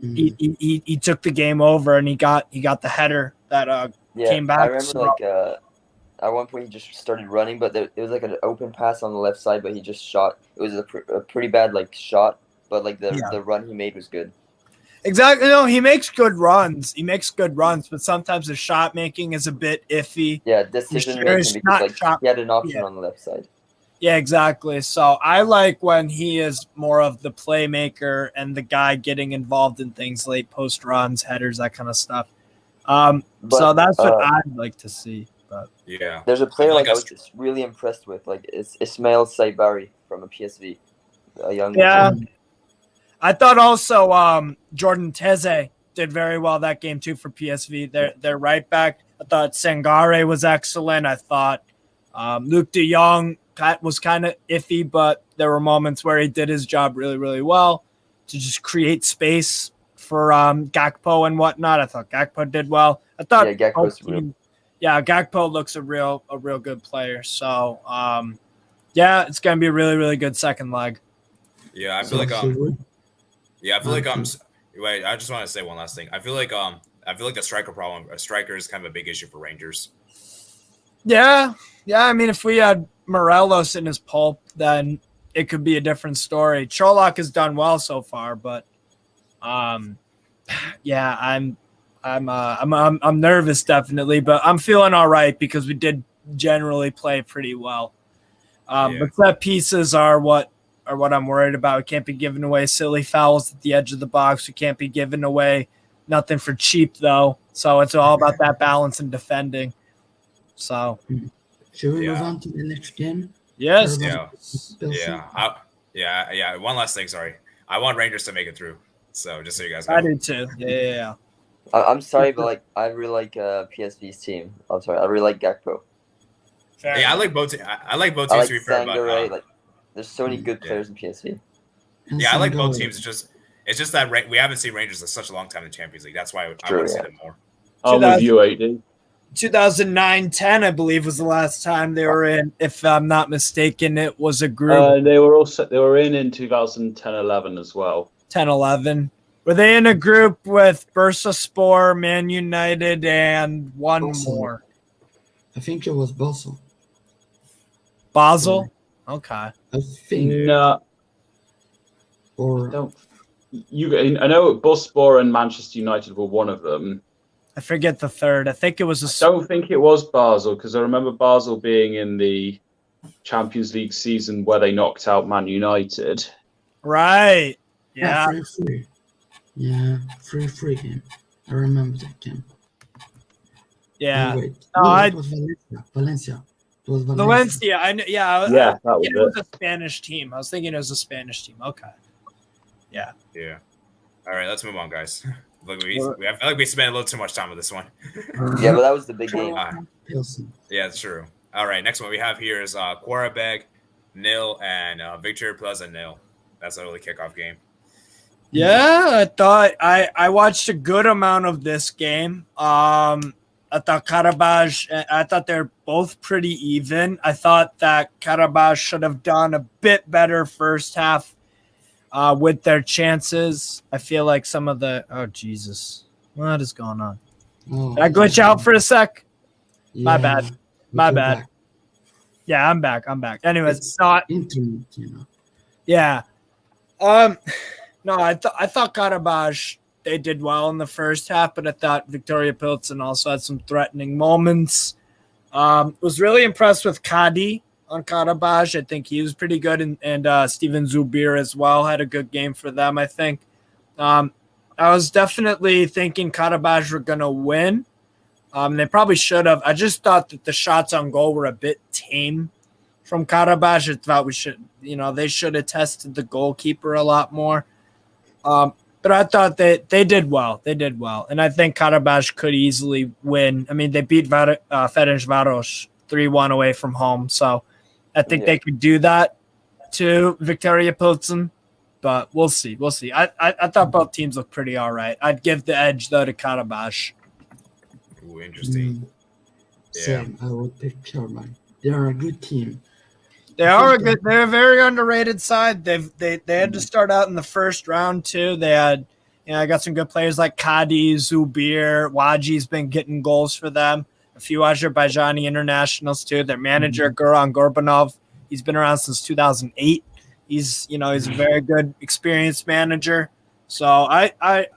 [SPEAKER 2] he took the game over, and he got the header that came back.
[SPEAKER 5] I remember at one point he just started running, but it was like an open pass on the left side, but he just shot. It was a pretty bad shot, but the run he made was good.
[SPEAKER 2] Exactly. No, he makes good runs. But sometimes his shot making is a bit iffy.
[SPEAKER 5] Yeah, decision making because he had an option on the left side.
[SPEAKER 2] Yeah, exactly. So I like when he is more of the playmaker and the guy getting involved in things, late post runs, headers, that kind of stuff. So that's what I'd like to see. But
[SPEAKER 1] yeah,
[SPEAKER 5] there's a player I was just really impressed with. It's Ismail Saibari from a PSV, a young.
[SPEAKER 2] Yeah, I thought also Jordan Teze did very well that game too for PSV. They're right back. I thought Sangare was excellent. I thought Luke De Jong was kind of iffy, but there were moments where he did his job really, really well to just create space for Gakpo and whatnot. I thought Gakpo did well. I thought Gakpo looks a real good player. So it's gonna be a really, really good second leg.
[SPEAKER 1] Yeah, I feel wait, I just want to say one last thing. I feel like the striker is kind of a big issue for Rangers.
[SPEAKER 2] Yeah. I mean, if we had Morelos in his pulp, then it could be a different story. Cholak has done well so far, but I'm nervous definitely, but I'm feeling all right because we did generally play pretty well. But set pieces are what I'm worried about. We can't be giving away silly fouls at the edge of the box. We can't be giving away nothing for cheap though. So it's all about that balance and defending. So
[SPEAKER 3] should we move on to the next game?
[SPEAKER 2] Yes.
[SPEAKER 1] Yeah. One last thing. Sorry, I want Rangers to make it through. So just so you guys know.
[SPEAKER 2] I do too. Yeah.
[SPEAKER 5] I'm sorry, but I really like PSV's team. I'm sorry, I really like Gakpo.
[SPEAKER 1] I like both. I like both teams.
[SPEAKER 5] I like Sangare. There's so many good players in PSV.
[SPEAKER 1] Yeah, I like both teams. It's just that we haven't seen Rangers in such a long time in the Champions League. That's why I want to see them more.
[SPEAKER 4] I'm with you, AD.
[SPEAKER 2] 2009-10, I believe, was the last time they were in. If I'm not mistaken, it was a group.
[SPEAKER 4] They were in 2010-11 as well.
[SPEAKER 2] 10-11. Were they in a group with Bursaspor, Man United, and one more?
[SPEAKER 3] I think it was Basel.
[SPEAKER 2] Basel? Okay.
[SPEAKER 3] I think.
[SPEAKER 4] No.
[SPEAKER 3] Or
[SPEAKER 4] I know Bursaspor and Manchester United were one of them.
[SPEAKER 2] I forget the third. I think it was
[SPEAKER 4] I don't think it was Basel because I remember Basel being in the Champions League season where they knocked out Man United.
[SPEAKER 2] Right. Yeah.
[SPEAKER 3] Yeah, 3-3 game. I remember that game.
[SPEAKER 2] Yeah.
[SPEAKER 3] Oh, wait. It was Valencia. It was
[SPEAKER 2] Valencia. I know. Yeah.
[SPEAKER 4] That was
[SPEAKER 2] it was a Spanish team. I was thinking it was a Spanish team. Okay. Yeah.
[SPEAKER 1] Yeah. All right, let's move on, guys. I feel like we spent a little too much time with this one.
[SPEAKER 5] Yeah, but that was the big game.
[SPEAKER 1] Yeah, it's true. All right, next one we have here is Quarabeg 0 and Victoria Plaza 0. That's an early kickoff game.
[SPEAKER 2] Yeah, I thought I watched a good amount of this game. I thought I thought they're both pretty even. I thought that Karabakh should have done a bit better first half with their chances. I feel like some of the Jesus, what is going on? Did I glitch out for a sec? Yeah, My bad. Back. Yeah, I'm back. Anyways,
[SPEAKER 3] it's not internet,
[SPEAKER 2] Yeah. No, I thought Karabakh, they did well in the first half, but I thought Victoria Pilsen also had some threatening moments. Was really impressed with Kadi on Karabakh. I think he was pretty good, and Steven Zubir as well had a good game for them, I think. I was definitely thinking Karabakh were going to win. They probably should have. I just thought that the shots on goal were a bit tame from Karabakh. I thought they should have tested the goalkeeper a lot more. But I thought that they did well. And I think Karabakh could easily win. I mean, they beat Ferencvaros 3-1 away from home. So I think they could do that to Victoria Pilsen. But we'll see. I thought both teams looked pretty all right. I'd give the edge, though, to Karabakh.
[SPEAKER 1] Ooh, interesting.
[SPEAKER 3] Same. I would pick Karabakh. They are a good team.
[SPEAKER 2] They're a very underrated side. They had to start out in the first round too. They had I got some good players like Kadi, Zubir, Waji's been getting goals for them. A few Azerbaijani internationals too. Their manager, Goran Gorbanov, he's been around since 2008. He's a very good, experienced manager. So I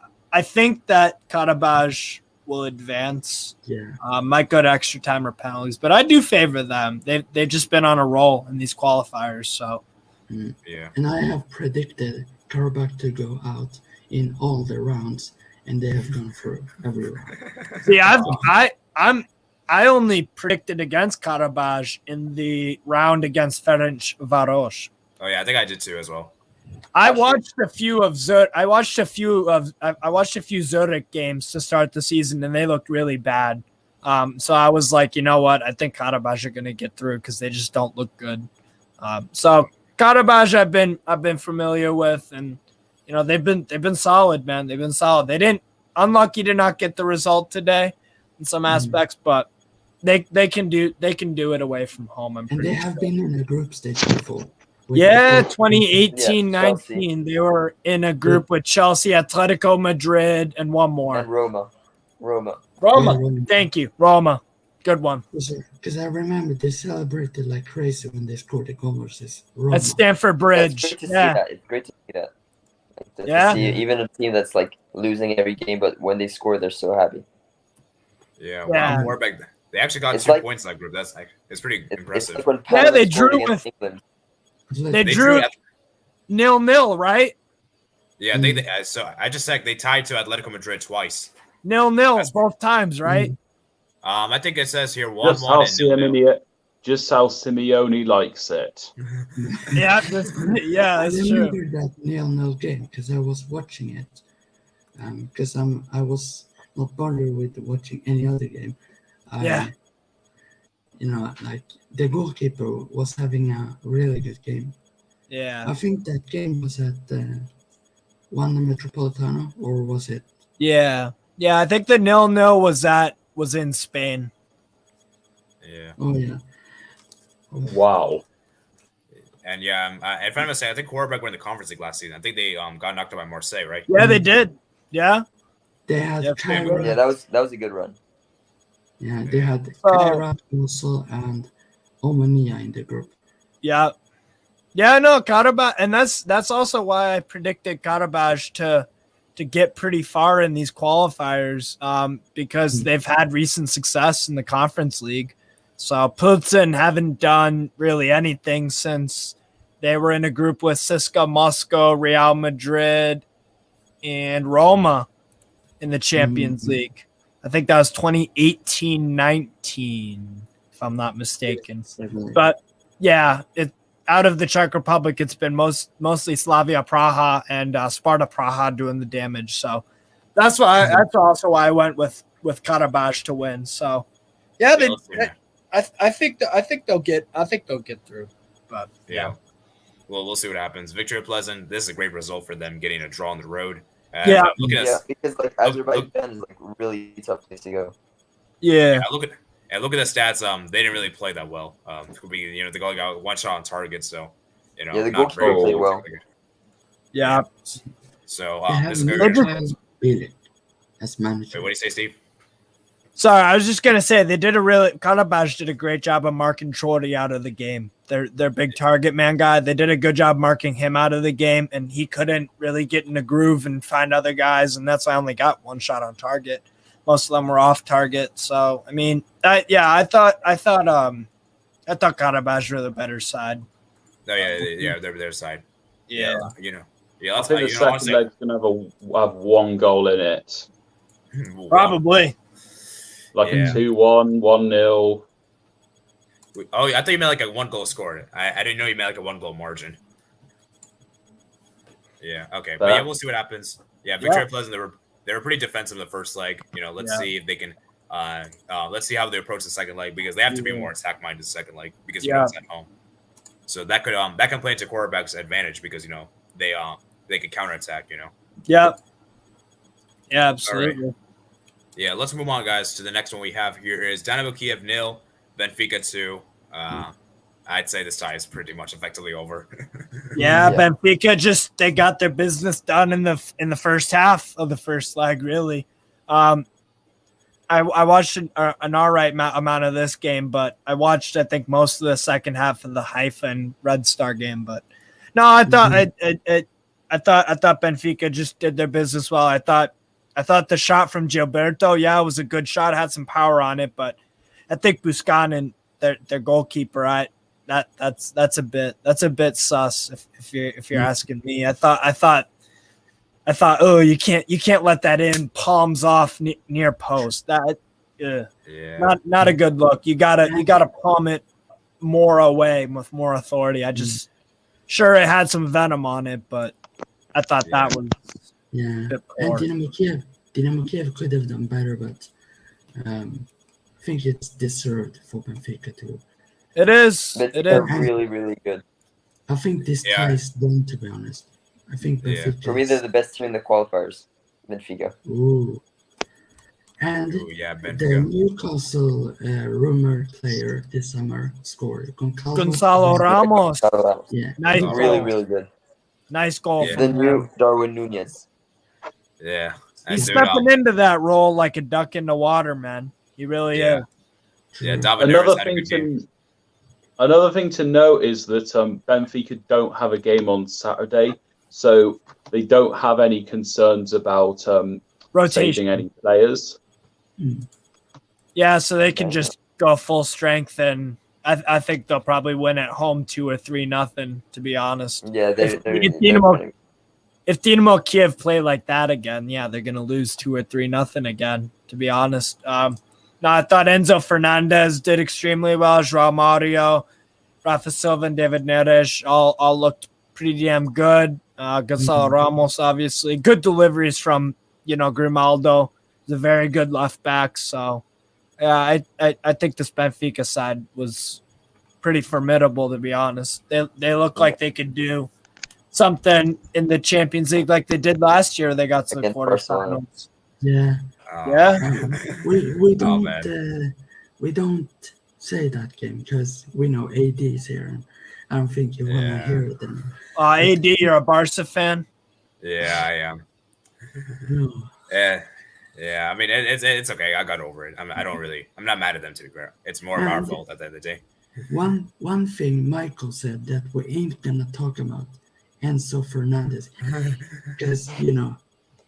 [SPEAKER 2] think that Karabakh will advance.
[SPEAKER 3] Yeah.
[SPEAKER 2] Might go to extra time or penalties, but I do favor them. They've just been on a roll in these qualifiers. So
[SPEAKER 1] Yeah.
[SPEAKER 3] And I have predicted Karabakh to go out in all the rounds, and they have gone through every round.
[SPEAKER 2] see, I only predicted against Karabakh in the round against Ferenc Varos.
[SPEAKER 1] Oh yeah, I think I did too as well.
[SPEAKER 2] I watched a few Zurich games to start the season, and they looked really bad. So I was like, you know what? I think Karabakh are going to get through because they just don't look good. So Karabakh, I've been familiar with, and they've been solid, man. They've been solid. They didn't unlucky to not get the result today in some aspects, but they can do it away from home.
[SPEAKER 3] And they have been in a group stage before.
[SPEAKER 2] Yeah, 2018-19, they were in a group with Chelsea, Atletico Madrid, and one more.
[SPEAKER 5] And Roma.
[SPEAKER 2] Thank you, Roma. Good one.
[SPEAKER 3] Because I remember they celebrated like crazy when they scored the goal versus Roma.
[SPEAKER 2] At Stamford Bridge.
[SPEAKER 5] It's great to see that. It's great to see that.
[SPEAKER 2] Yeah.
[SPEAKER 5] To see even a team that's like losing every game, but when they score, they're so happy.
[SPEAKER 1] Yeah.
[SPEAKER 2] Yeah.
[SPEAKER 1] Wow, they actually got
[SPEAKER 5] It's
[SPEAKER 1] 2
[SPEAKER 5] like-
[SPEAKER 1] points in that group. It's pretty
[SPEAKER 5] It's
[SPEAKER 1] impressive.
[SPEAKER 5] like when
[SPEAKER 2] Yeah,
[SPEAKER 5] Panama
[SPEAKER 2] they
[SPEAKER 5] scored
[SPEAKER 2] drew
[SPEAKER 5] against
[SPEAKER 2] with-
[SPEAKER 5] England.
[SPEAKER 2] They
[SPEAKER 1] They
[SPEAKER 2] drew
[SPEAKER 1] at-
[SPEAKER 2] 0-0, right?
[SPEAKER 1] Yeah, so I just said they tied to Atletico Madrid twice.
[SPEAKER 2] 0-0 both times, right?
[SPEAKER 1] I think it says here 1-1
[SPEAKER 4] Just how
[SPEAKER 1] and 0-0.
[SPEAKER 4] Simeone likes it.
[SPEAKER 2] Yeah,
[SPEAKER 3] I
[SPEAKER 2] that's true.
[SPEAKER 3] remember that 0-0 game because I was watching it. Because I was not bothered with watching any other game.
[SPEAKER 2] Yeah.
[SPEAKER 3] Like the goalkeeper was having a really good game.
[SPEAKER 2] Yeah.
[SPEAKER 3] I think that game was at Wanda Metropolitano, or was it?
[SPEAKER 2] Yeah. I think the 0-0 was in Spain.
[SPEAKER 1] Yeah.
[SPEAKER 3] Oh yeah.
[SPEAKER 4] Wow.
[SPEAKER 1] And yeah, if I'm gonna say, I think Quarterback were in the Conference League last season. I think they got knocked out by Marseille, right?
[SPEAKER 2] Yeah, they did. Yeah.
[SPEAKER 3] They had
[SPEAKER 2] Yeah,
[SPEAKER 3] Kyra.
[SPEAKER 5] Yeah, that was a good run.
[SPEAKER 3] Yeah, they had
[SPEAKER 2] So-
[SPEAKER 3] Kyra, Musa, and Omania in the group.
[SPEAKER 2] Yeah. Yeah, no, Karabakh, and that's also why I predicted Karabakh to get pretty far in these qualifiers, because they've had recent success in the Conference League. So Pilsen haven't done really anything since they were in a group with CSKA Moscow, Real Madrid, and Roma in the Champions League. I think that was 2018-19, if I'm not mistaken. But yeah, out of the Czech Republic, it's been mostly Slavia Praha and Sparta Praha doing the damage. So that's also why I went with Karabakh to win. So yeah, I think they'll get through. But
[SPEAKER 1] Yeah. Well, we'll see what happens. Victoria Pleasant, this is a great result for them getting a draw on the road.
[SPEAKER 2] Yeah.
[SPEAKER 1] Look at
[SPEAKER 5] Yeah,
[SPEAKER 1] us.
[SPEAKER 5] because like Azerbaijan is like really tough place to go.
[SPEAKER 2] yeah,
[SPEAKER 1] Look at the stats. They didn't really play that well. The goal got one shot on target, so
[SPEAKER 5] Yeah, the
[SPEAKER 1] not
[SPEAKER 5] goalkeeper played well.
[SPEAKER 2] yeah.
[SPEAKER 1] So
[SPEAKER 3] They
[SPEAKER 1] this
[SPEAKER 3] have
[SPEAKER 1] is
[SPEAKER 3] no
[SPEAKER 1] good.
[SPEAKER 3] chance Billy as manager.
[SPEAKER 1] Wait, what do you say, Steve?
[SPEAKER 2] Sorry, I was just gonna say Karabakh did a great job of marking Chorty out of the game. Their big target man guy. They did a good job marking him out of the game, and he couldn't really get in a groove and find other guys, and that's why I only got one shot on target. Most of them were off target. So I mean, I thought Karabakh were the better side.
[SPEAKER 1] Oh yeah, they're their side.
[SPEAKER 2] Yeah.
[SPEAKER 1] Yeah,
[SPEAKER 4] I
[SPEAKER 1] that's
[SPEAKER 4] think the second leg's gonna have one goal in it,
[SPEAKER 2] Probably.
[SPEAKER 4] like
[SPEAKER 1] Yeah.
[SPEAKER 4] a 2-1, 1-0.
[SPEAKER 1] Oh, I thought you meant like a 1 goal scored. I didn't know you meant like a 1 goal margin. Yeah. Okay. But yeah, we'll see what happens. Yeah, Victoria Pleasant. They were pretty defensive in the first leg. Let's see if they can. Let's see how they approach the second leg, because they have to be more attack minded the second leg, because it's at home. So that can play into quarterback's advantage, because they can counterattack.
[SPEAKER 2] Yeah. Yeah, absolutely.
[SPEAKER 1] Right. Yeah, let's move on, guys, to the next one we have here is Dynamo Kiev 0, Benfica 2. I'd say this tie is pretty much effectively over.
[SPEAKER 2] Yeah, Benfica they got their business done in the first half of the first leg. Really, I watched an all right amount of this game, but I watched I think most of the second half of the Haifa and Red Star game. But no, I thought I thought Benfica just did their business well. I thought the shot from Gilberto, it was a good shot, had some power on it, but I think Buscanin, their goalkeeper, that's a bit sus if you're asking me. I thought oh, you can't let that in, palms off near post. Not a good look. You gotta palm it more away with more authority. Sure it had some venom on it, but I thought that was a bit poor.
[SPEAKER 3] And Dynamo Kiev could have done better, but I think it's deserved for Benfica too.
[SPEAKER 2] It is.
[SPEAKER 5] It is really, really good.
[SPEAKER 3] I think this tie is done, to be honest. I think Benfica.
[SPEAKER 5] For me, they're the best team in the qualifiers. Benfica.
[SPEAKER 3] Ooh. And the Newcastle rumored player this summer scored.
[SPEAKER 2] Gonzalo Ramos.
[SPEAKER 3] Yeah.
[SPEAKER 2] Nice
[SPEAKER 5] really, really good.
[SPEAKER 2] Nice goal.
[SPEAKER 5] The new Darwin Nunez.
[SPEAKER 1] Yeah.
[SPEAKER 2] He's stepping into that role like a duck in the water, man. He really is.
[SPEAKER 1] Yeah, another
[SPEAKER 4] thing to note is that Benfica don't have a game on Saturday, so they don't have any concerns about rotating any players.
[SPEAKER 2] Yeah, so they can just go full strength, and I think they'll probably win at home 2 or 3-0. To be honest,
[SPEAKER 5] yeah.
[SPEAKER 2] If Dynamo Kiev play like that again, they're gonna lose 2 or 3-0 again. To be honest, I thought Enzo Fernandez did extremely well. João Mario, Rafa Silva, and David Neres all looked pretty damn good. Gonzalo Ramos, obviously, good deliveries from Grimaldo. He's a very good left back. So, I think this Benfica side was pretty formidable. To be honest, they look like they could do something in the Champions League like they did last year. They got to the quarterfinals.
[SPEAKER 3] Yeah. We don't say that game because we know AD is here, and I don't think you want to hear it.
[SPEAKER 2] AD, you're a Barca fan?
[SPEAKER 1] Yeah, I am.
[SPEAKER 3] No.
[SPEAKER 1] Yeah. I mean, it's okay. I got over it. I'm not mad at them, to be fair. It's more of our fault at the end of the day.
[SPEAKER 3] One thing Michael said that we ain't gonna talk about Enzo Fernandez because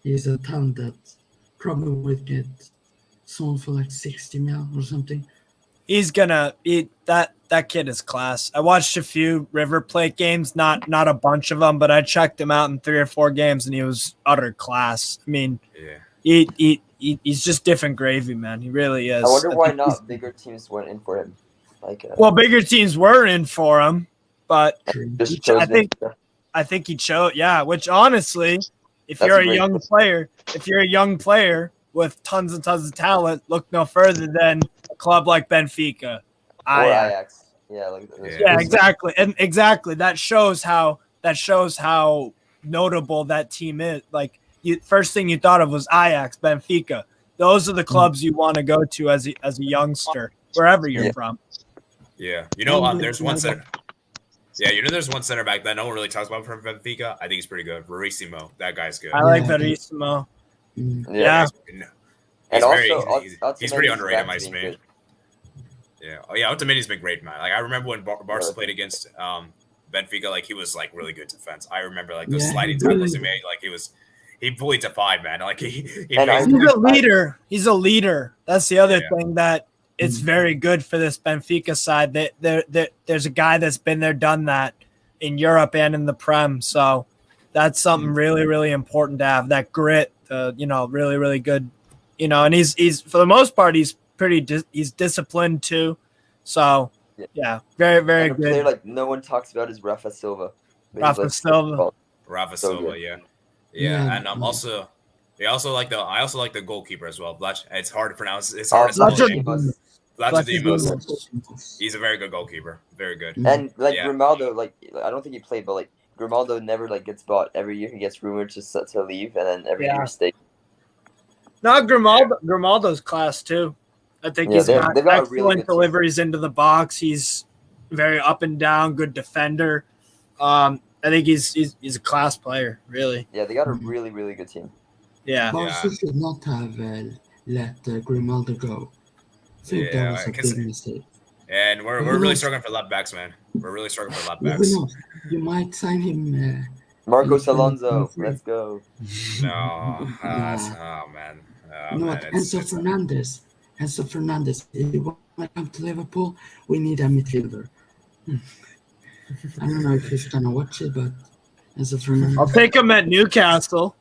[SPEAKER 3] he's a talent that probably would get sold for like 60 mil or something.
[SPEAKER 2] He's gonna that kid is class. I watched a few River Plate games, not a bunch of them, but I checked him out in 3 or 4 games, and he was utter class. I mean, he's just different gravy, man. He really is.
[SPEAKER 5] I wonder why not bigger teams went in for him.
[SPEAKER 2] Bigger teams were in for him, but I think he chose. Yeah, which honestly, if you're a young player with tons and tons of talent, look no further than a club like Benfica,
[SPEAKER 5] Ajax.
[SPEAKER 2] Exactly, and exactly that shows how notable that team is. Like, first thing you thought of was Ajax, Benfica. Those are the clubs you want to go to as a youngster, wherever you're from.
[SPEAKER 1] Yeah, there's one center. Yeah, there's one center back that no one really talks about from Benfica. I think he's pretty good. Verissimo, that guy's good.
[SPEAKER 2] I like Verissimo.
[SPEAKER 5] Yeah.
[SPEAKER 1] He's pretty underrated, in my opinion. Yeah. Oh yeah, Otamendi's been great, man. Like, I remember when Barca played against Benfica, like, he was like really good defense. I remember like those sliding tackles he made. Like, he fully defied, man. Like he's
[SPEAKER 2] a leader. He's a leader. That's the other thing that it's very good for this Benfica side. There's a guy that's been there, done that in Europe and in the Prem. So that's something really, really important to have, that grit. Really, really good. And he's for the most part he's he's disciplined too. So very, very good.
[SPEAKER 5] Player like no one talks about is Rafa Silva.
[SPEAKER 2] Rafa Silva,
[SPEAKER 1] yeah. And I also like the goalkeeper as well. It's hard to pronounce. It's hard to spell. He's a very good goalkeeper. Very good.
[SPEAKER 5] And Grimaldo, I don't think he played, but Grimaldo never gets bought. Every year he gets rumored to leave, and then every year stays.
[SPEAKER 2] No, Grimaldo's class too. I think he's got excellent deliveries into the box. He's very up and down, good defender. I think he's a class player, really.
[SPEAKER 5] Yeah, they got a really, really good team.
[SPEAKER 2] Yeah.
[SPEAKER 3] Barca should not have let Grimaldo go. I think that was a big mistake.
[SPEAKER 1] And we're really struggling for left backs, man. We're really struggling for left backs.
[SPEAKER 3] You might sign him.
[SPEAKER 5] Marcos Alonso, let's go.
[SPEAKER 1] No, oh man.
[SPEAKER 3] Enzo Fernandez. Enzo Fernandez. If you want to come to Liverpool, we need a midfielder. I don't know if he's gonna watch it, but Enzo Fernandez.
[SPEAKER 2] I'll take him at Newcastle.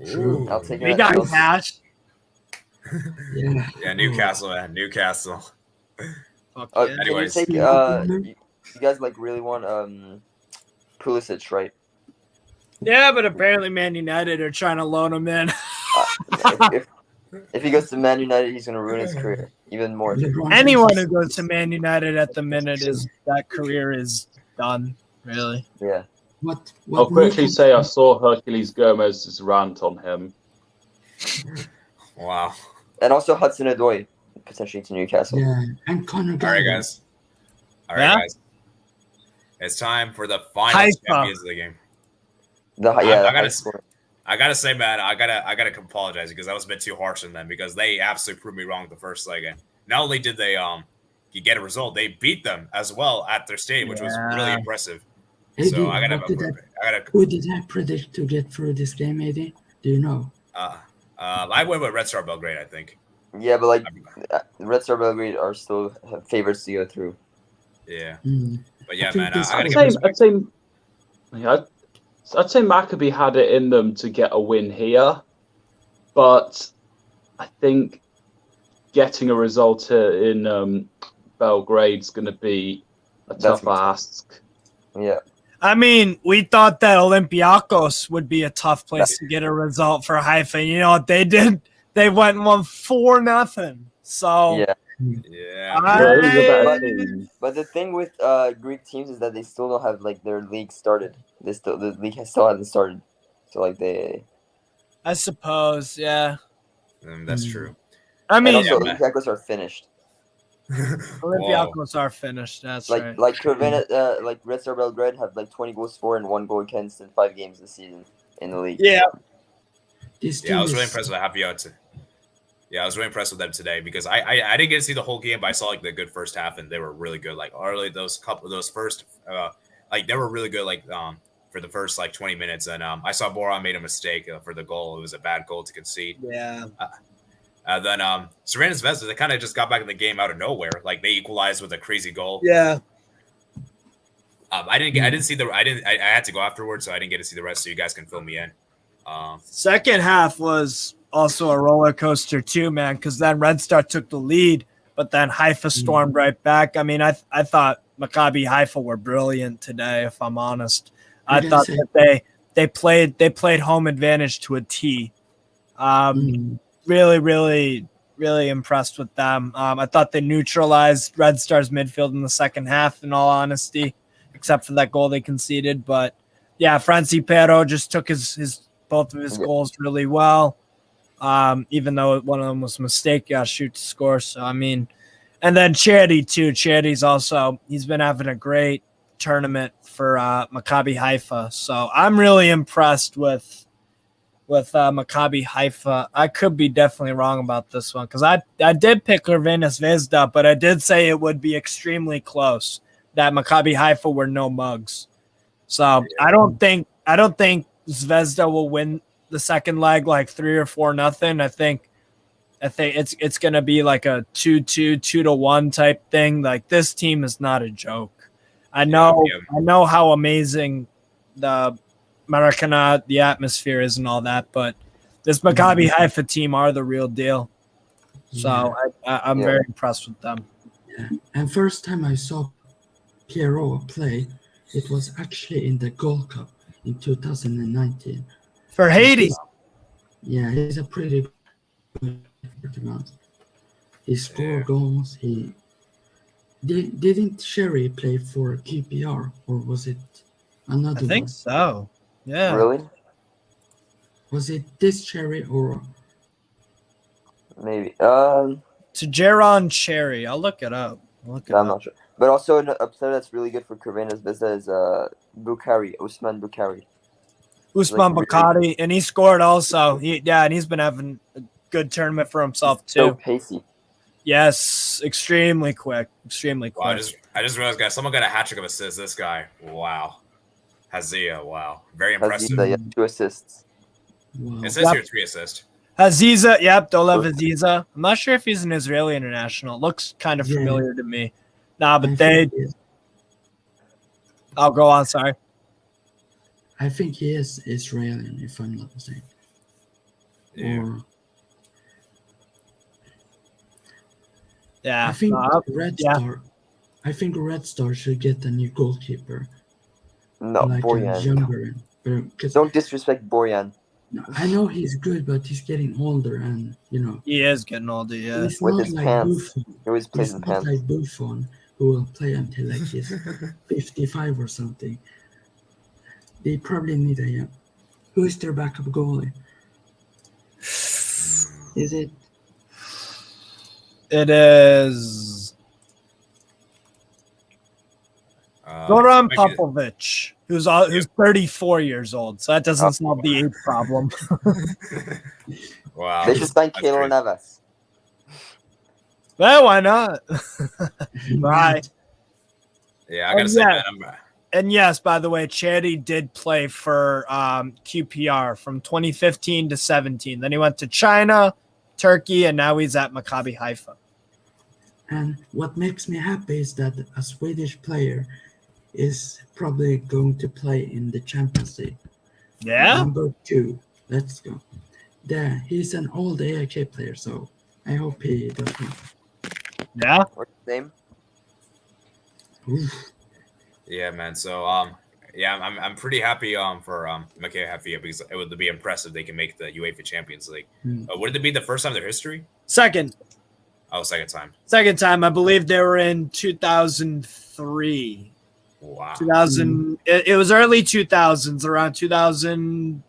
[SPEAKER 1] Ooh.
[SPEAKER 5] I'll take him.
[SPEAKER 2] We got cash.
[SPEAKER 3] Yeah,
[SPEAKER 1] Newcastle, man. Newcastle.
[SPEAKER 5] Anyways, you guys like really want Pulisic, right?
[SPEAKER 2] Yeah, but apparently Man United are trying to loan him in.
[SPEAKER 5] If he goes to Man United, he's gonna ruin his career even more.
[SPEAKER 2] Anyone who goes to Man United at the minute that career is done. Really.
[SPEAKER 5] Yeah.
[SPEAKER 4] I'll quickly say I saw Hercules Gomez's rant on him.
[SPEAKER 1] Wow.
[SPEAKER 5] And also Hudson-Odoi potentially to Newcastle.
[SPEAKER 3] Yeah, and Conor
[SPEAKER 1] All right, guys. Guys. It's time for the final Champions League game. I gotta say, man, I gotta apologize because I was a bit too harsh on them because they absolutely proved me wrong the first leg. And not only did they get a result, they beat them as well at their stadium, which was really impressive.
[SPEAKER 3] AD,
[SPEAKER 1] So
[SPEAKER 3] who did I predict to get through this game, AD? Do you know?
[SPEAKER 1] I went with Red Star Belgrade, I think.
[SPEAKER 5] Yeah, but like Red Star Belgrade are still favorites to go through.
[SPEAKER 1] Yeah,
[SPEAKER 3] Mm.
[SPEAKER 1] but yeah,
[SPEAKER 3] I think
[SPEAKER 1] man,
[SPEAKER 4] I'd say Maccabi had it in them to get a win here, but I think getting a result here in Belgrade's going to be a tough ask.
[SPEAKER 5] Yeah.
[SPEAKER 2] I mean, we thought that Olympiacos would be a tough place to get a result for Haifa. You know what they did? They went and won 4-0. So
[SPEAKER 5] yeah. But the thing with Greek teams is that they still don't have like their league started. The league still hasn't started. So like
[SPEAKER 2] I suppose, yeah.
[SPEAKER 1] That's true.
[SPEAKER 2] I mean,
[SPEAKER 5] Olympiacos are finished.
[SPEAKER 2] Olympiacos are finished. That's
[SPEAKER 5] like,
[SPEAKER 2] right.
[SPEAKER 5] Like Crvena, like Red Star Belgrade have like 20 goals for and 1 goal against in 5 games this season in the league.
[SPEAKER 2] Yeah.
[SPEAKER 1] I was really impressed with Happy. Yeah, I was really impressed with them today because I didn't get to see the whole game, but I saw like the good first half and they were really good. Like early those first they were really good for the first 20 minutes and I saw Boran made a mistake for the goal. It was a bad goal to concede.
[SPEAKER 2] Yeah.
[SPEAKER 1] Then Crvena Zvezda, they kind of just got back in the game out of nowhere. Like they equalized with a crazy goal.
[SPEAKER 2] Yeah.
[SPEAKER 1] I had to go afterwards, so I didn't get to see the rest. So you guys can fill me in.
[SPEAKER 2] Second half was also a roller coaster too, man, because then Red Star took the lead, but then Haifa stormed right back. I mean, I thought Maccabi Haifa were brilliant today, if I'm honest. I thought that they played home advantage to a T. Really, really, really impressed with them. I thought they neutralized Red Star's midfield in the second half, in all honesty, except for that goal they conceded. But yeah, Franci Pero just took both of his goals really well. Even though one of them was a mistake, shoot to score. So I mean, and then Charity too. Charity's also, he's been having a great tournament for Maccabi Haifa. So I'm really impressed with Maccabi Haifa. I could be definitely wrong about this one because I did pick Crvena Zvezda, but I did say it would be extremely close. That Maccabi Haifa were no mugs. So I don't think Zvezda will win the second leg 3 or 4-0. I think it's gonna be like a 2-2, 2-1 type thing. Like this team is not a joke. I know how amazing the Maracana, the atmosphere is and all that, but this Maccabi Haifa team are the real deal. So I'm very impressed with them.
[SPEAKER 3] Yeah. And first time I saw Piero play, it was actually in the Gold Cup in 2019.
[SPEAKER 2] For Haiti.
[SPEAKER 3] Yeah, he's a pretty good amount. He scored goals. He didn't Sherry play for QPR or was it another one?
[SPEAKER 2] I think so. Yeah.
[SPEAKER 5] Really?
[SPEAKER 3] Was it this Cherry or
[SPEAKER 5] maybe?
[SPEAKER 2] To Jaron Cherry. I'll look it up. Look
[SPEAKER 5] No, I'm not sure. But also a player that's really good for Crvena Zvezda is Bukhari, Usman Bukhari.
[SPEAKER 2] Usman Bukhari, and he scored also. And he's been having a good tournament for himself too.
[SPEAKER 5] So pacey.
[SPEAKER 2] Yes, extremely quick.
[SPEAKER 1] Wow, I just realized, guys, someone got a hat trick of assists. This guy, wow. Hazia, wow, very impressive.
[SPEAKER 5] Hazia, 2 assists.
[SPEAKER 3] Wow.
[SPEAKER 1] It says here 3 assists.
[SPEAKER 2] Haziza, Dolev Haziza. I'm not sure if he's an Israeli international. Looks kind of familiar to me. Nah, but I'll go on. Sorry.
[SPEAKER 3] I think he is Israeli, if I'm not mistaken.
[SPEAKER 2] Yeah.
[SPEAKER 3] I think Red Star. I think Red Star should get a new goalkeeper.
[SPEAKER 5] No,
[SPEAKER 3] like
[SPEAKER 5] Borjan.
[SPEAKER 3] Younger,
[SPEAKER 5] don't disrespect Borjan.
[SPEAKER 3] No, I know he's good, but he's getting older, and
[SPEAKER 2] he is getting older. Yeah,
[SPEAKER 3] he's
[SPEAKER 5] with
[SPEAKER 3] not
[SPEAKER 5] his
[SPEAKER 3] like
[SPEAKER 5] pants.
[SPEAKER 3] Buffon.
[SPEAKER 5] He always plays in pants.
[SPEAKER 3] Like Buffon, who will play until like he's 55 or something. They probably need a who is their backup goalie? Is it?
[SPEAKER 2] It is Goran Popovic, who's 34 years old. So that doesn't solve the age problem.
[SPEAKER 1] Wow.
[SPEAKER 5] They should sign Keylor Navas.
[SPEAKER 2] Well, why not? Right.
[SPEAKER 1] Yeah, I gotta say, man,
[SPEAKER 2] and yes, by the way, Charity did play for QPR from 2015 to 17. Then he went to China, Turkey, and now he's at Maccabi Haifa.
[SPEAKER 3] And what makes me happy is that a Swedish player is probably going to play in the Champions League.
[SPEAKER 2] Yeah?
[SPEAKER 3] Number 2. Let's go. Yeah, he's an old AIK player, so I hope he does well.
[SPEAKER 2] Yeah?
[SPEAKER 5] What's his name?
[SPEAKER 3] Oof.
[SPEAKER 1] Yeah, man. So, I'm pretty happy for Maccabi Haifa because it would be impressive they can make the UEFA Champions League. Would it be the first time in their history?
[SPEAKER 2] Second.
[SPEAKER 1] Oh, second time.
[SPEAKER 2] Second time. I believe they were in 2003.
[SPEAKER 1] Wow.
[SPEAKER 2] 2000. It was early 2000s, around 2000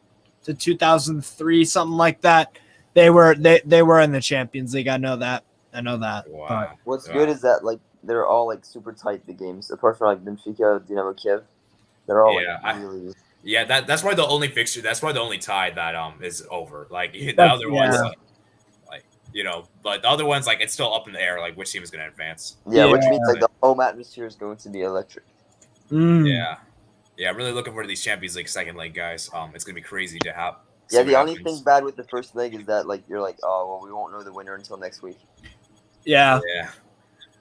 [SPEAKER 2] to 2003, something like that. They were in the Champions League. I know that.
[SPEAKER 1] Wow.
[SPEAKER 2] But
[SPEAKER 5] what's good is that like they're all like super tight, the games, apart from like Benfica, Dynamo Kiev. They're all really.
[SPEAKER 1] Yeah, that's why the only fixture. That's why the only tie that is over. Like the other ones, but the other ones, like it's still up in the air. Like which team is going to advance?
[SPEAKER 5] Yeah, which means like the home atmosphere is going to be electric.
[SPEAKER 1] Yeah, I'm really looking forward to these Champions League second leg, guys. It's going to be crazy to have.
[SPEAKER 5] Yeah, the only thing bad with the first leg is that like you're like, oh well, we won't know the winner until next week.
[SPEAKER 2] Yeah.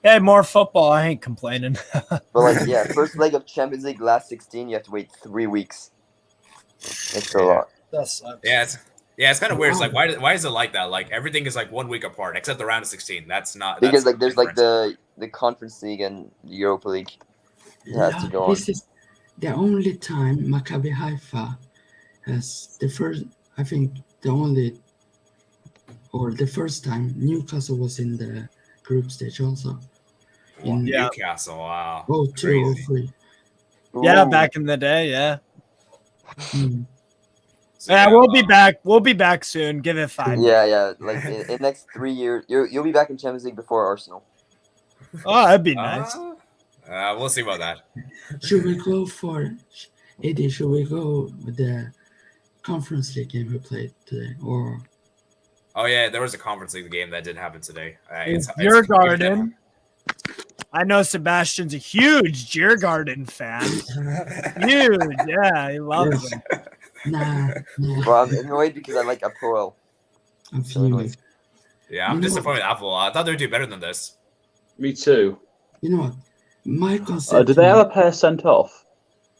[SPEAKER 2] Hey, more football. I ain't complaining.
[SPEAKER 5] But like, first leg of Champions League, last 16, you have to wait 3 weeks. It's a lot.
[SPEAKER 2] That sucks.
[SPEAKER 1] It's kind of weird. It's like why is it like that? Like everything is like 1 week apart except the round of 16. That's not
[SPEAKER 5] because like there's like the Conference League and the Europa League. Has to go on. This
[SPEAKER 3] is the only time Maccabi Haifa has the first. I think the first time Newcastle was in the group stage also.
[SPEAKER 1] Newcastle, wow.
[SPEAKER 3] 2 or 3.
[SPEAKER 2] Yeah, back in the day, yeah.
[SPEAKER 1] So,
[SPEAKER 2] we'll be back. We'll be back soon. Give it 5.
[SPEAKER 5] Yeah. Like in next 3 years, you'll be back in Champions League before Arsenal.
[SPEAKER 2] Oh, that'd be nice.
[SPEAKER 1] We'll see about that.
[SPEAKER 3] Should we go for Eddie? Should we go with the Conference League game we played today, or?
[SPEAKER 1] Oh yeah, there was a Conference League game that didn't happen today.
[SPEAKER 2] Djurgården. I know Sebastian's a huge Djurgården fan. Huge, yeah, he loves him.
[SPEAKER 3] Nah.
[SPEAKER 5] Well, I'm annoyed because I like Apoel.
[SPEAKER 3] I'm fuming.
[SPEAKER 1] Yeah, I'm disappointed. Apple. I thought they would do better than this.
[SPEAKER 4] Me too.
[SPEAKER 3] You know what? Michael said.
[SPEAKER 4] Did they have a player sent off?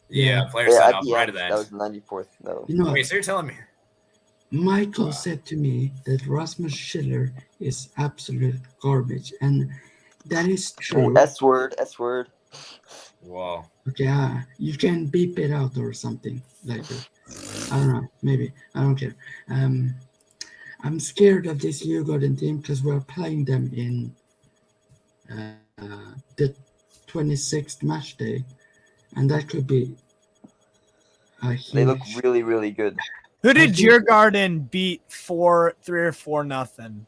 [SPEAKER 1] Yeah, player sent off right at the end.
[SPEAKER 5] That was 94th. No.
[SPEAKER 3] You know
[SPEAKER 1] wait, so you're telling me?
[SPEAKER 3] Michael said to me that Rasmus Schiller is absolute garbage, and that is true.
[SPEAKER 5] S word.
[SPEAKER 1] Wow.
[SPEAKER 3] Okay, you can beep it out or something like that. I don't know. Maybe I don't care. I'm scared of this Djurgården team because we're playing them in the 26th match day, and that could be
[SPEAKER 5] They look really, really good.
[SPEAKER 2] Who did Djurgården beat 3 or 4 nothing?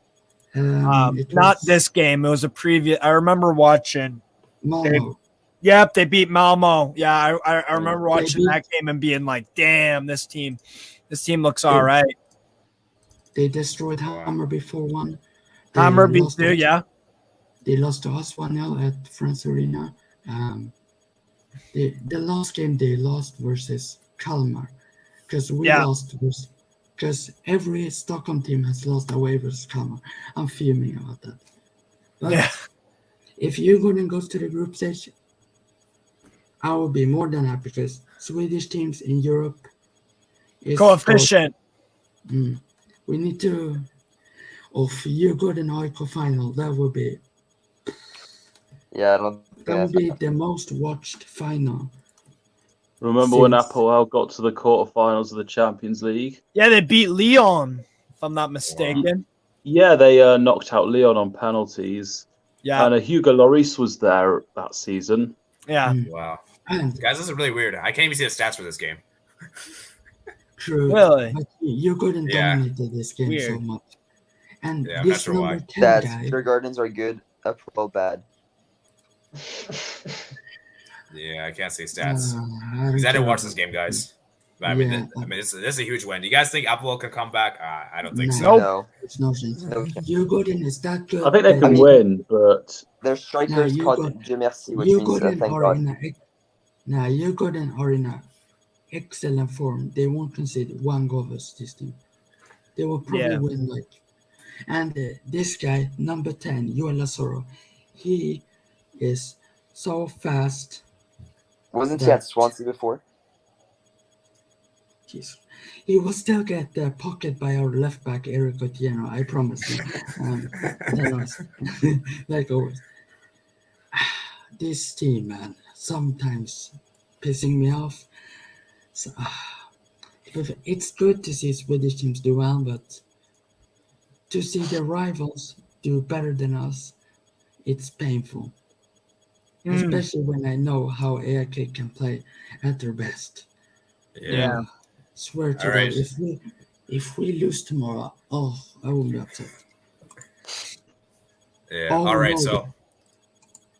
[SPEAKER 3] It
[SPEAKER 2] Not
[SPEAKER 3] was
[SPEAKER 2] this game. It was a previous. I remember watching.
[SPEAKER 3] Malmo.
[SPEAKER 2] Yep, they beat Malmo. Yeah, I remember
[SPEAKER 3] They
[SPEAKER 2] watching
[SPEAKER 3] beat-
[SPEAKER 2] that game and being like, "Damn, this team looks all right."
[SPEAKER 3] They destroyed
[SPEAKER 1] Wow.
[SPEAKER 3] Hammer 4-1.
[SPEAKER 2] Hammer beat
[SPEAKER 3] lost
[SPEAKER 2] too.
[SPEAKER 3] to-
[SPEAKER 2] Yeah,
[SPEAKER 3] They lost to us 1-0 at France Arena. The last game they lost versus Kalmar, because we
[SPEAKER 2] Yeah.
[SPEAKER 3] lost because every Stockholm team has lost away versus Kalmar. I'm fuming about that. But
[SPEAKER 2] yeah.
[SPEAKER 3] if Djurgården goes to the group stage, I will be more than happy because Swedish teams in Europe is
[SPEAKER 2] Coefficient.
[SPEAKER 3] We need to. Of Djurgården AIK final, that would be
[SPEAKER 5] Yeah, I don't think
[SPEAKER 3] that would be the most watched final.
[SPEAKER 4] Remember when
[SPEAKER 3] Since-
[SPEAKER 4] Apoel got to the quarterfinals of the Champions League?
[SPEAKER 2] Yeah, they beat Leon, if I'm not mistaken.
[SPEAKER 4] Yeah, they knocked out Leon on penalties.
[SPEAKER 2] Yeah,
[SPEAKER 4] And Hugo Lloris was there that season.
[SPEAKER 2] yeah.
[SPEAKER 1] Wow.
[SPEAKER 3] And
[SPEAKER 1] Guys, this is really weird. I can't even see the stats for this game.
[SPEAKER 3] true,
[SPEAKER 2] Really?
[SPEAKER 3] but Djurgården
[SPEAKER 1] Yeah.
[SPEAKER 3] dominated this game so
[SPEAKER 2] Weird.
[SPEAKER 3] much. And
[SPEAKER 1] Yeah, I'm not
[SPEAKER 3] this
[SPEAKER 1] sure
[SPEAKER 3] number
[SPEAKER 1] why.
[SPEAKER 3] 10
[SPEAKER 5] Stats.
[SPEAKER 3] guy,
[SPEAKER 5] Pure Gardens are good. Apoel bad.
[SPEAKER 1] Yeah, I can't see stats.
[SPEAKER 3] I
[SPEAKER 1] Because I
[SPEAKER 3] don't
[SPEAKER 1] didn't watch
[SPEAKER 3] care.
[SPEAKER 1] this game, guys. But I mean,
[SPEAKER 3] Yeah.
[SPEAKER 1] this is a huge win. Do you guys think Apple can come back? I don't think so.
[SPEAKER 2] Nope.
[SPEAKER 5] No.
[SPEAKER 3] It's no chance.
[SPEAKER 5] No chance.
[SPEAKER 3] Djurgården is that good.
[SPEAKER 4] I think they
[SPEAKER 3] that
[SPEAKER 4] can win, but
[SPEAKER 5] Their strikers
[SPEAKER 3] you
[SPEAKER 5] called
[SPEAKER 3] got-
[SPEAKER 5] Dieu merci, which means
[SPEAKER 3] Djurgården
[SPEAKER 5] thank
[SPEAKER 3] are
[SPEAKER 5] God.
[SPEAKER 3] in Djurgården are in a excellent form. They won't concede one goal versus this team. They will probably
[SPEAKER 2] Yeah.
[SPEAKER 3] win and this guy, number 10, Joel Lazaro, he is so fast.
[SPEAKER 5] Wasn't he
[SPEAKER 3] that-
[SPEAKER 5] at Swansea before?
[SPEAKER 3] Jeez. He will still get pocket by our left back, Eric Otieno, I promise you. That was- like always. This team, man, sometimes pissing me off. So, it's good to see Swedish teams do well, but to see their rivals do better than us, it's painful. Especially when I know how AIK can play at their best.
[SPEAKER 2] Yeah.
[SPEAKER 3] Swear to
[SPEAKER 1] All right.
[SPEAKER 3] God, if we lose tomorrow, I won't be upset.
[SPEAKER 1] Yeah.
[SPEAKER 3] Oh,
[SPEAKER 1] All right.
[SPEAKER 3] no.
[SPEAKER 1] So,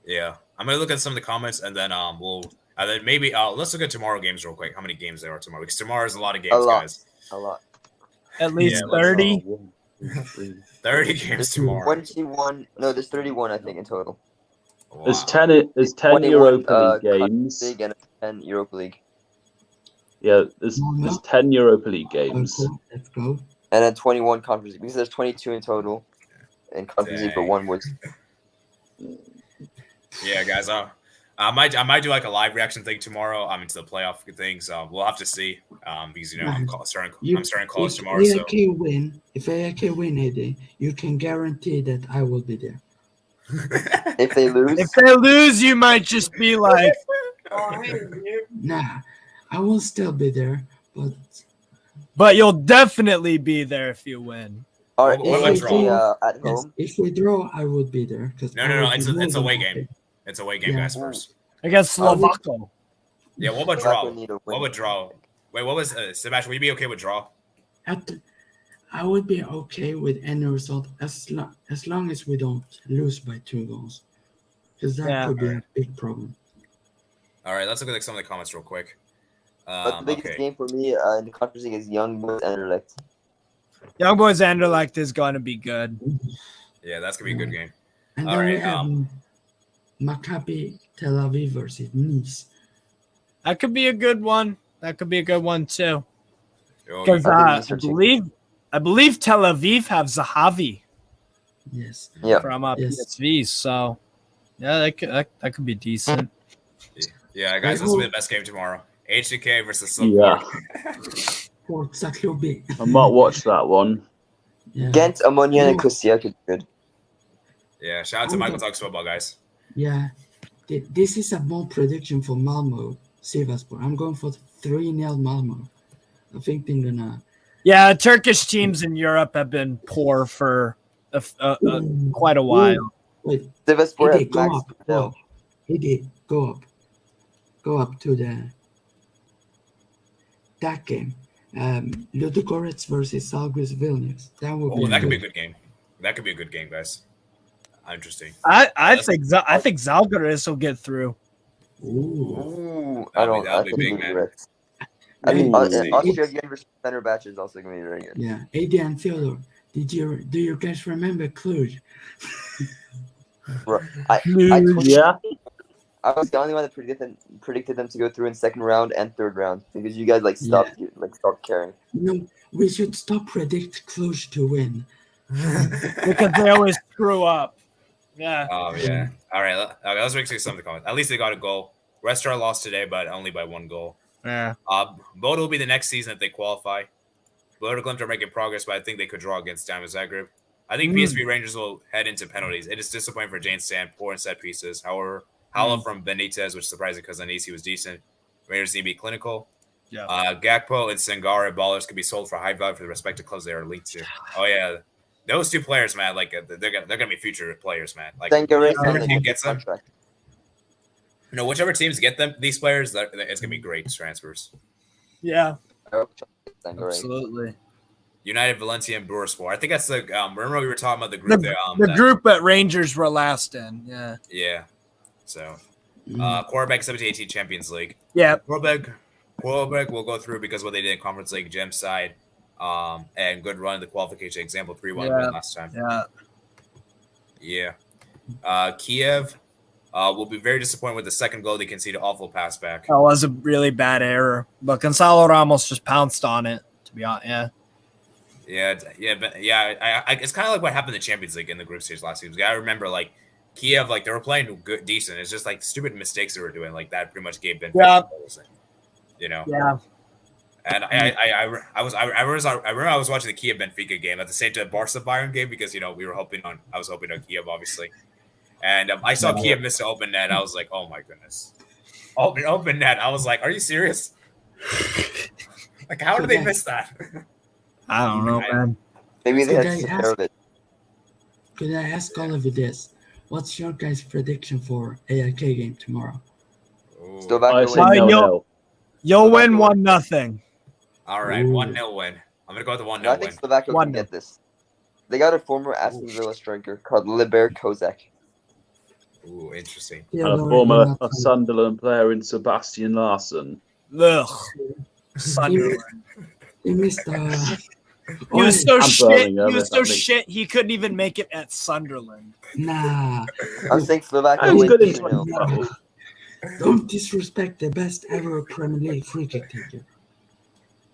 [SPEAKER 1] yeah, I'm gonna look at some of the comments and then then maybe let's look at tomorrow games real quick. How many games there are tomorrow? Because tomorrow's a lot of games,
[SPEAKER 5] A lot.
[SPEAKER 1] guys.
[SPEAKER 5] A lot.
[SPEAKER 2] At least
[SPEAKER 1] Yeah, let's-
[SPEAKER 2] 30.
[SPEAKER 1] 30 games tomorrow.
[SPEAKER 5] 21. No, there's 31, I think, in total.
[SPEAKER 1] Wow.
[SPEAKER 4] there's 10
[SPEAKER 5] 21,
[SPEAKER 4] Europa League
[SPEAKER 5] Conference
[SPEAKER 4] games.
[SPEAKER 5] League and 10 Europa League.
[SPEAKER 4] Yeah, there's 10 Europa League games.
[SPEAKER 3] Cool. Let's go.
[SPEAKER 5] And then 21 Conference League. Because there's 22 in total in Conference League, but
[SPEAKER 1] Dang.
[SPEAKER 5] one was.
[SPEAKER 1] Yeah, guys. I might do like a live reaction thing tomorrow. To the playoff things. We'll have to see. Because I'm starting college tomorrow. So
[SPEAKER 3] If AIK win, AD, you can guarantee that I will be there.
[SPEAKER 5] If they lose,
[SPEAKER 2] If they lose, you might just be like,
[SPEAKER 3] Nah, I will still be there,
[SPEAKER 2] but you'll definitely be there if you win.
[SPEAKER 5] are
[SPEAKER 1] What about draw?
[SPEAKER 5] at
[SPEAKER 3] yes,
[SPEAKER 5] home?
[SPEAKER 3] if we draw, I would be there.
[SPEAKER 1] No. It's a away game. It's a away game,
[SPEAKER 3] Yeah.
[SPEAKER 1] guys. First.
[SPEAKER 2] Against Slovako.
[SPEAKER 1] Yeah. What about
[SPEAKER 5] Slovak
[SPEAKER 1] draw?
[SPEAKER 5] would need a win.
[SPEAKER 1] What would draw? Wait, what was Sebastian? Would you be okay with draw?
[SPEAKER 3] I would be okay with any result as long as we don't lose by 2 goals, because that could be a big problem.
[SPEAKER 1] All right, let's look at some of the comments real quick.
[SPEAKER 5] But the biggest game for me in the Conference League is Young Boys Anderlecht.
[SPEAKER 2] Young Boys Anderlecht is going to be good.
[SPEAKER 1] Yeah, that's gonna be a good game.
[SPEAKER 3] And
[SPEAKER 1] All
[SPEAKER 3] then we
[SPEAKER 1] right,
[SPEAKER 3] have Maccabi Tel Aviv versus Nice.
[SPEAKER 2] That could be a good one. That could be a good one too.
[SPEAKER 1] Oh,
[SPEAKER 2] Because
[SPEAKER 5] I think
[SPEAKER 2] I believe Tel Aviv have Zahavi
[SPEAKER 3] Yes.
[SPEAKER 5] Yeah.
[SPEAKER 2] from
[SPEAKER 3] Yes.
[SPEAKER 2] PSV. So yeah, that could be decent.
[SPEAKER 1] yeah, guys, this will be the best game tomorrow. HDK versus
[SPEAKER 4] Yeah.
[SPEAKER 3] Forza Klubi.
[SPEAKER 4] I might watch that one.
[SPEAKER 3] Yeah.
[SPEAKER 5] Ghent, Ammonia, and Kostia could be good.
[SPEAKER 1] Yeah, shout out to Michael Talks Football, guys.
[SPEAKER 3] Yeah. This is a bold prediction for Malmo, Sivasspor. I'm going for 3-0 Malmo. I think they're gonna.
[SPEAKER 2] Yeah, Turkish teams in Europe have been poor for quite a while.
[SPEAKER 3] Wait,
[SPEAKER 5] Sivasspor
[SPEAKER 3] Hidi,
[SPEAKER 5] has
[SPEAKER 3] go
[SPEAKER 5] Max
[SPEAKER 3] up.
[SPEAKER 5] Patel.
[SPEAKER 3] Hidi, go up. Go up to that game. Ludogorets versus Zalgiris Vilnius. That would be.
[SPEAKER 1] Oh, that could be a good game. That could be a good game, guys. Interesting.
[SPEAKER 2] I think Zalgiris will get through.
[SPEAKER 3] Ooh.
[SPEAKER 5] I
[SPEAKER 1] That'll be
[SPEAKER 5] think
[SPEAKER 1] big,
[SPEAKER 5] it'll be
[SPEAKER 1] man.
[SPEAKER 5] Reds. I think
[SPEAKER 1] Ooh.
[SPEAKER 5] Austria versus Fenerbahce is also going to be very good.
[SPEAKER 3] Yeah, AD and Theodore. Do you guys remember Cluj?
[SPEAKER 5] Bro,
[SPEAKER 4] Yeah.
[SPEAKER 5] I was the only one that predicted them to go through in second round and third round because you guys stopped caring.
[SPEAKER 3] No, we should stop predict Cluj to win.
[SPEAKER 2] Because they always screw up. Yeah.
[SPEAKER 1] Oh yeah. All right. Okay, let's make some of the comments. At least they got a goal. Red Star lost today, but only by 1 goal.
[SPEAKER 2] Yeah.
[SPEAKER 1] Bodo will be the next season if they qualify. Bodo Glimt are making progress, but I think they could draw against Dynamo Zagreb. I think PSV Rangers will head into penalties. It is disappointing for Jane Sand, poor in set pieces. However, Hala from Benitez, which is surprising because Anisi was decent. Rangers need to be clinical.
[SPEAKER 2] Yeah.
[SPEAKER 1] Gakpo and Sangare ballers could be sold for high value for the respective clubs they are linked to. Oh yeah, those two players, man, like they're gonna be future players, man. Like whichever team gets them, whichever teams get them, these players, it's gonna be great transfers.
[SPEAKER 2] Yeah.
[SPEAKER 5] Absolutely.
[SPEAKER 1] United, Valencia, and Bursaspor. I think that's the. Remember we were talking about the group there.
[SPEAKER 2] The group that Rangers were last in. Yeah.
[SPEAKER 1] Yeah. So, quarterback 17-18 Champions League.
[SPEAKER 2] Yeah.
[SPEAKER 1] Quarterback will go through because what they did in Conference League, Gem side, and good run in the qualification. Example 3-1 win last time.
[SPEAKER 2] Yeah.
[SPEAKER 1] Kiev will be very disappointed with the second goal they conceded. Awful pass back.
[SPEAKER 2] That was a really bad error, but Gonzalo Ramos just pounced on it. To be honest, it's kind of like what happened in the Champions League in the group stage last season. I remember Kiev, they were playing good, decent. It's just stupid mistakes they were doing, that pretty much gave Benfica. Yeah.
[SPEAKER 1] And I remember I was watching the Kiev Benfica game at the same time Barca Bayern game because I was hoping on Kiev obviously, and I saw Kiev miss the open net. I was like, oh my goodness, open net. I was like, are you serious? How did they miss that?
[SPEAKER 2] I don't know, man.
[SPEAKER 5] Maybe they had to take care of it.
[SPEAKER 3] Could I ask all of you this? What's your guys' prediction for AIK game tomorrow?
[SPEAKER 2] You'll win 1-0.
[SPEAKER 1] All right, 1-0 win. I'm gonna go with the 1-0 win.
[SPEAKER 5] I think Slovakia can get this. They got a former Aston Villa striker called Liber Kozak.
[SPEAKER 1] Ooh, interesting.
[SPEAKER 4] A former Sunderland player in Sebastian Larsson.
[SPEAKER 2] Ugh. Sunderland.
[SPEAKER 3] He missed
[SPEAKER 2] He was so shit. He was so shit. He couldn't even make it at Sunderland.
[SPEAKER 3] Nah.
[SPEAKER 5] I'm saying Slovakia
[SPEAKER 4] was good in
[SPEAKER 5] 2-0.
[SPEAKER 3] Don't disrespect the best ever Premier League free kick taker.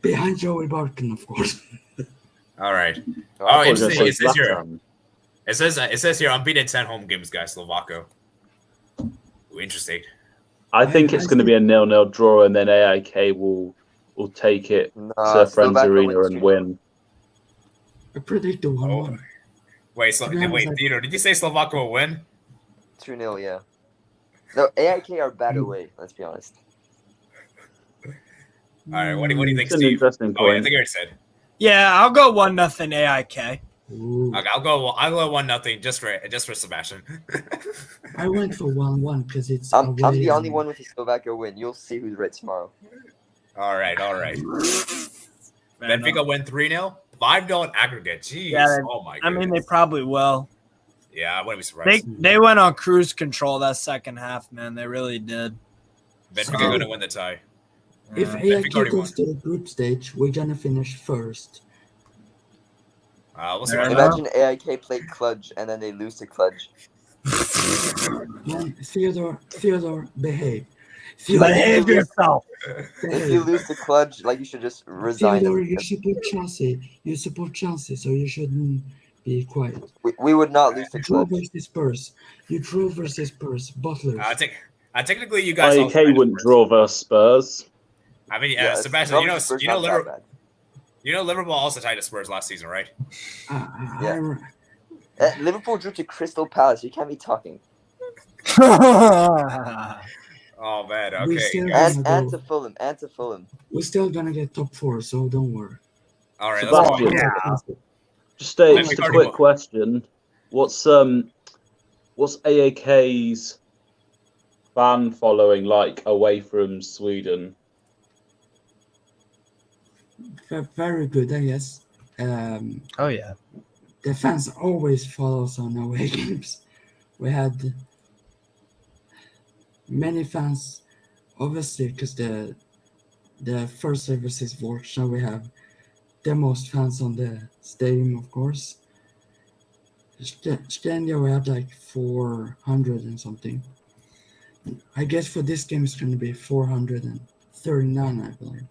[SPEAKER 3] Behind Joey Barton, of course.
[SPEAKER 1] All right. Oh, interesting. It says here unbeaten 10 home games, guys. Slovako. Ooh, interesting.
[SPEAKER 4] I think it's going to be a 0-0 draw, and then AIK will take it to Friends Arena and win.
[SPEAKER 3] I predict the 1-1.
[SPEAKER 1] Wait, Theodore, did you say Slovako will win?
[SPEAKER 5] 2-0, yeah. No, AIK are bad away, let's be honest.
[SPEAKER 1] All right, what do you think,
[SPEAKER 4] It's an
[SPEAKER 1] Steve?
[SPEAKER 4] interesting point.
[SPEAKER 1] I think I already said.
[SPEAKER 2] Yeah, I'll go 1-0 AIK.
[SPEAKER 3] Ooh.
[SPEAKER 1] Okay, I'll go 1-0 just for Sebastian.
[SPEAKER 3] I went for 1-1 because it's.
[SPEAKER 5] I'm the only one with a Slovakia win. You'll see who's right tomorrow.
[SPEAKER 1] All right. Benfica win 3-0. 5-0 aggregate. Jeez.
[SPEAKER 2] Yeah,
[SPEAKER 1] oh my.
[SPEAKER 2] I mean, they probably will.
[SPEAKER 1] Yeah, I wouldn't be surprised.
[SPEAKER 2] They went on cruise control that second half, man. They really did.
[SPEAKER 1] Benfica going to win the tie.
[SPEAKER 3] If AIK goes to the group stage, we're gonna finish first.
[SPEAKER 1] We'll see.
[SPEAKER 5] Imagine AIK play Cluj and then they lose to Cluj.
[SPEAKER 3] Man, Theodore, behave.
[SPEAKER 2] Behave yourself.
[SPEAKER 5] If you lose to Cluj, you should just resign.
[SPEAKER 3] Theodore, you support Chelsea. You support Chelsea, so you shouldn't be quiet.
[SPEAKER 5] We would not lose to
[SPEAKER 3] Draw
[SPEAKER 5] Cluj.
[SPEAKER 3] versus Spurs. You draw versus Spurs. Butlers.
[SPEAKER 1] Technically, you guys.
[SPEAKER 4] AIK wouldn't draw versus Spurs.
[SPEAKER 1] I mean, Sebastian, Liverpool also tied to Spurs last season, right?
[SPEAKER 5] Liverpool drew to Crystal Palace. You can't be talking.
[SPEAKER 1] Oh man, okay.
[SPEAKER 5] And to Fulham.
[SPEAKER 3] We're still gonna get top 4, so don't worry.
[SPEAKER 1] All right, let's go.
[SPEAKER 4] Just a quick question: What's AAK's fan following like away from Sweden?
[SPEAKER 3] Very good, I guess.
[SPEAKER 2] Oh yeah.
[SPEAKER 3] the fans always follow us on away games. We had many fans, obviously, because the first service is Warsaw. We have the most fans on the stadium, of course. Scandia, we had like 400 and something. I guess for this game it's going to be 439, I believe.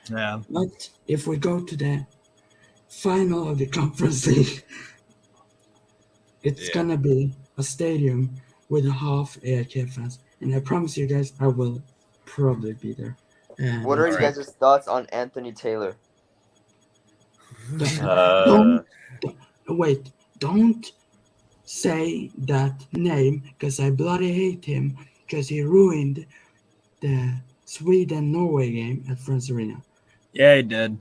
[SPEAKER 2] Yeah.
[SPEAKER 3] But if we go to the final of the Conference League, it's gonna be a stadium with a half AIK fans, and I promise you guys, I will probably be there.
[SPEAKER 5] What are you guys' thoughts on Anthony Taylor?
[SPEAKER 3] Don't say that name, because I bloody hate him, because he ruined the Sweden-Norway game at Friends Arena.
[SPEAKER 2] Yeah, he did.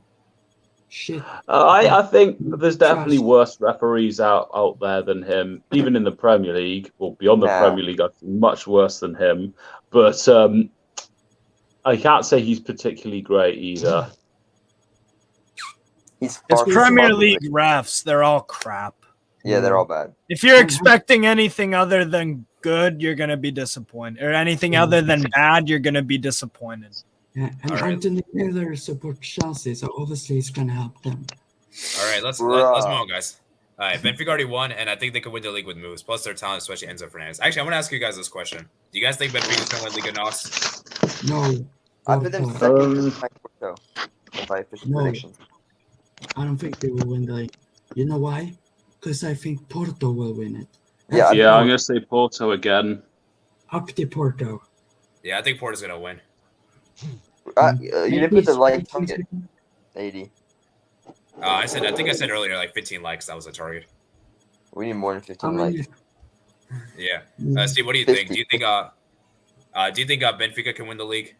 [SPEAKER 3] Shit.
[SPEAKER 4] I think there's definitely worse referees out there than him, even in the Premier League, or beyond the Premier League. I think much worse than him. But I can't say he's particularly great either.
[SPEAKER 2] It's Premier League refs. They're all crap.
[SPEAKER 5] Yeah, they're all bad.
[SPEAKER 2] If you're expecting anything other than good, you're going to be disappointed. Or anything other than bad, you're going to be disappointed.
[SPEAKER 3] Yeah, and Anthony Taylor supports Chelsea, so obviously he's going to help them.
[SPEAKER 1] All right, let's move on, guys. All right, Benfica already won, and I think they could win the league with moves. Plus their talent, especially Enzo Fernandez. Actually, I want to ask you guys this question. Do you guys think Benfica's going to win Liga NOS?
[SPEAKER 3] No.
[SPEAKER 5] I put them second Porto. If I official predictions.
[SPEAKER 3] I don't think they will win the league. You know why? Because I think Porto will win it.
[SPEAKER 4] Yeah, I'm going to say Porto again.
[SPEAKER 3] Up to Porto.
[SPEAKER 1] Yeah, I think Porto's going to win.
[SPEAKER 5] You didn't put the like target. 80.
[SPEAKER 1] I think I said earlier, like 15 likes. That was the target.
[SPEAKER 5] We need more than 15 likes.
[SPEAKER 1] Yeah. Steve, what do you think? Do you think Benfica can win the league?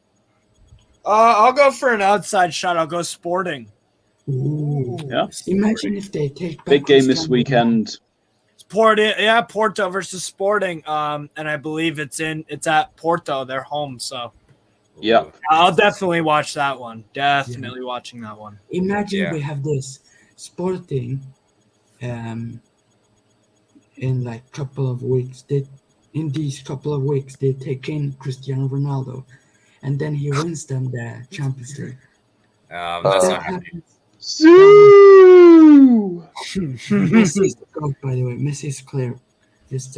[SPEAKER 2] I'll go for an outside shot. I'll go Sporting.
[SPEAKER 3] Ooh.
[SPEAKER 4] Yeah.
[SPEAKER 3] Imagine if they take
[SPEAKER 4] big game this weekend.
[SPEAKER 2] Porto versus Sporting. And I believe it's at Porto, their home. So
[SPEAKER 4] yeah,
[SPEAKER 2] I'll definitely watch that one. Definitely watching that one.
[SPEAKER 3] Imagine we have this Sporting, in like couple of weeks. In these couple of weeks they take in Cristiano Ronaldo, and then he wins them the Champions League.
[SPEAKER 1] That's not happening.
[SPEAKER 3] Messi's the goat, by the way. Messi's clear.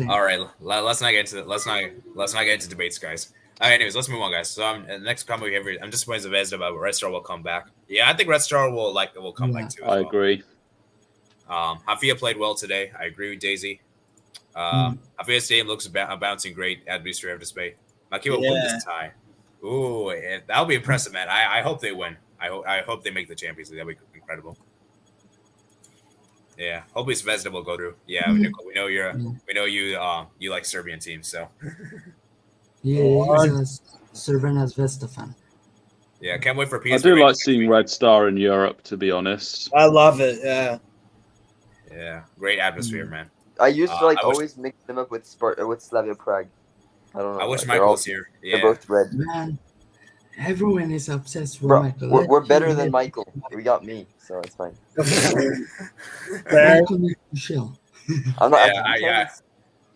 [SPEAKER 1] All right, let's not get into let's not get into debates, guys. All right, anyways, let's move on, guys. So the next comment we have, I'm just waiting Zvezda, but Red Star will come back. Yeah, I think Red Star will come back too.
[SPEAKER 4] I agree.
[SPEAKER 1] Hafia played well today. I agree with Daisy. Hafia Stadium looks bouncing great. Atmosphere of display. Makiwa win this tie. Ooh, that'll be impressive, man. I hope they win. I hope they make the Champions League. That'll be incredible. Yeah, hopefully Zvezda will go through. Yeah, we know you like Serbian teams, so.
[SPEAKER 3] Yeah, he's a Crvena Zvezda fan.
[SPEAKER 1] Yeah, can't wait for PSV.
[SPEAKER 4] I do like seeing Red Star in Europe, to be honest.
[SPEAKER 2] I love it. Yeah.
[SPEAKER 1] Yeah, great atmosphere, man.
[SPEAKER 5] I used to always mix them up with Slavia Prague. I don't know.
[SPEAKER 1] I wish Michael was here. Yeah.
[SPEAKER 5] They're both red.
[SPEAKER 3] Man, everyone is obsessed with Michael.
[SPEAKER 5] We're better than Michael. We got me, so it's fine.
[SPEAKER 3] Michelle.
[SPEAKER 5] I'm not.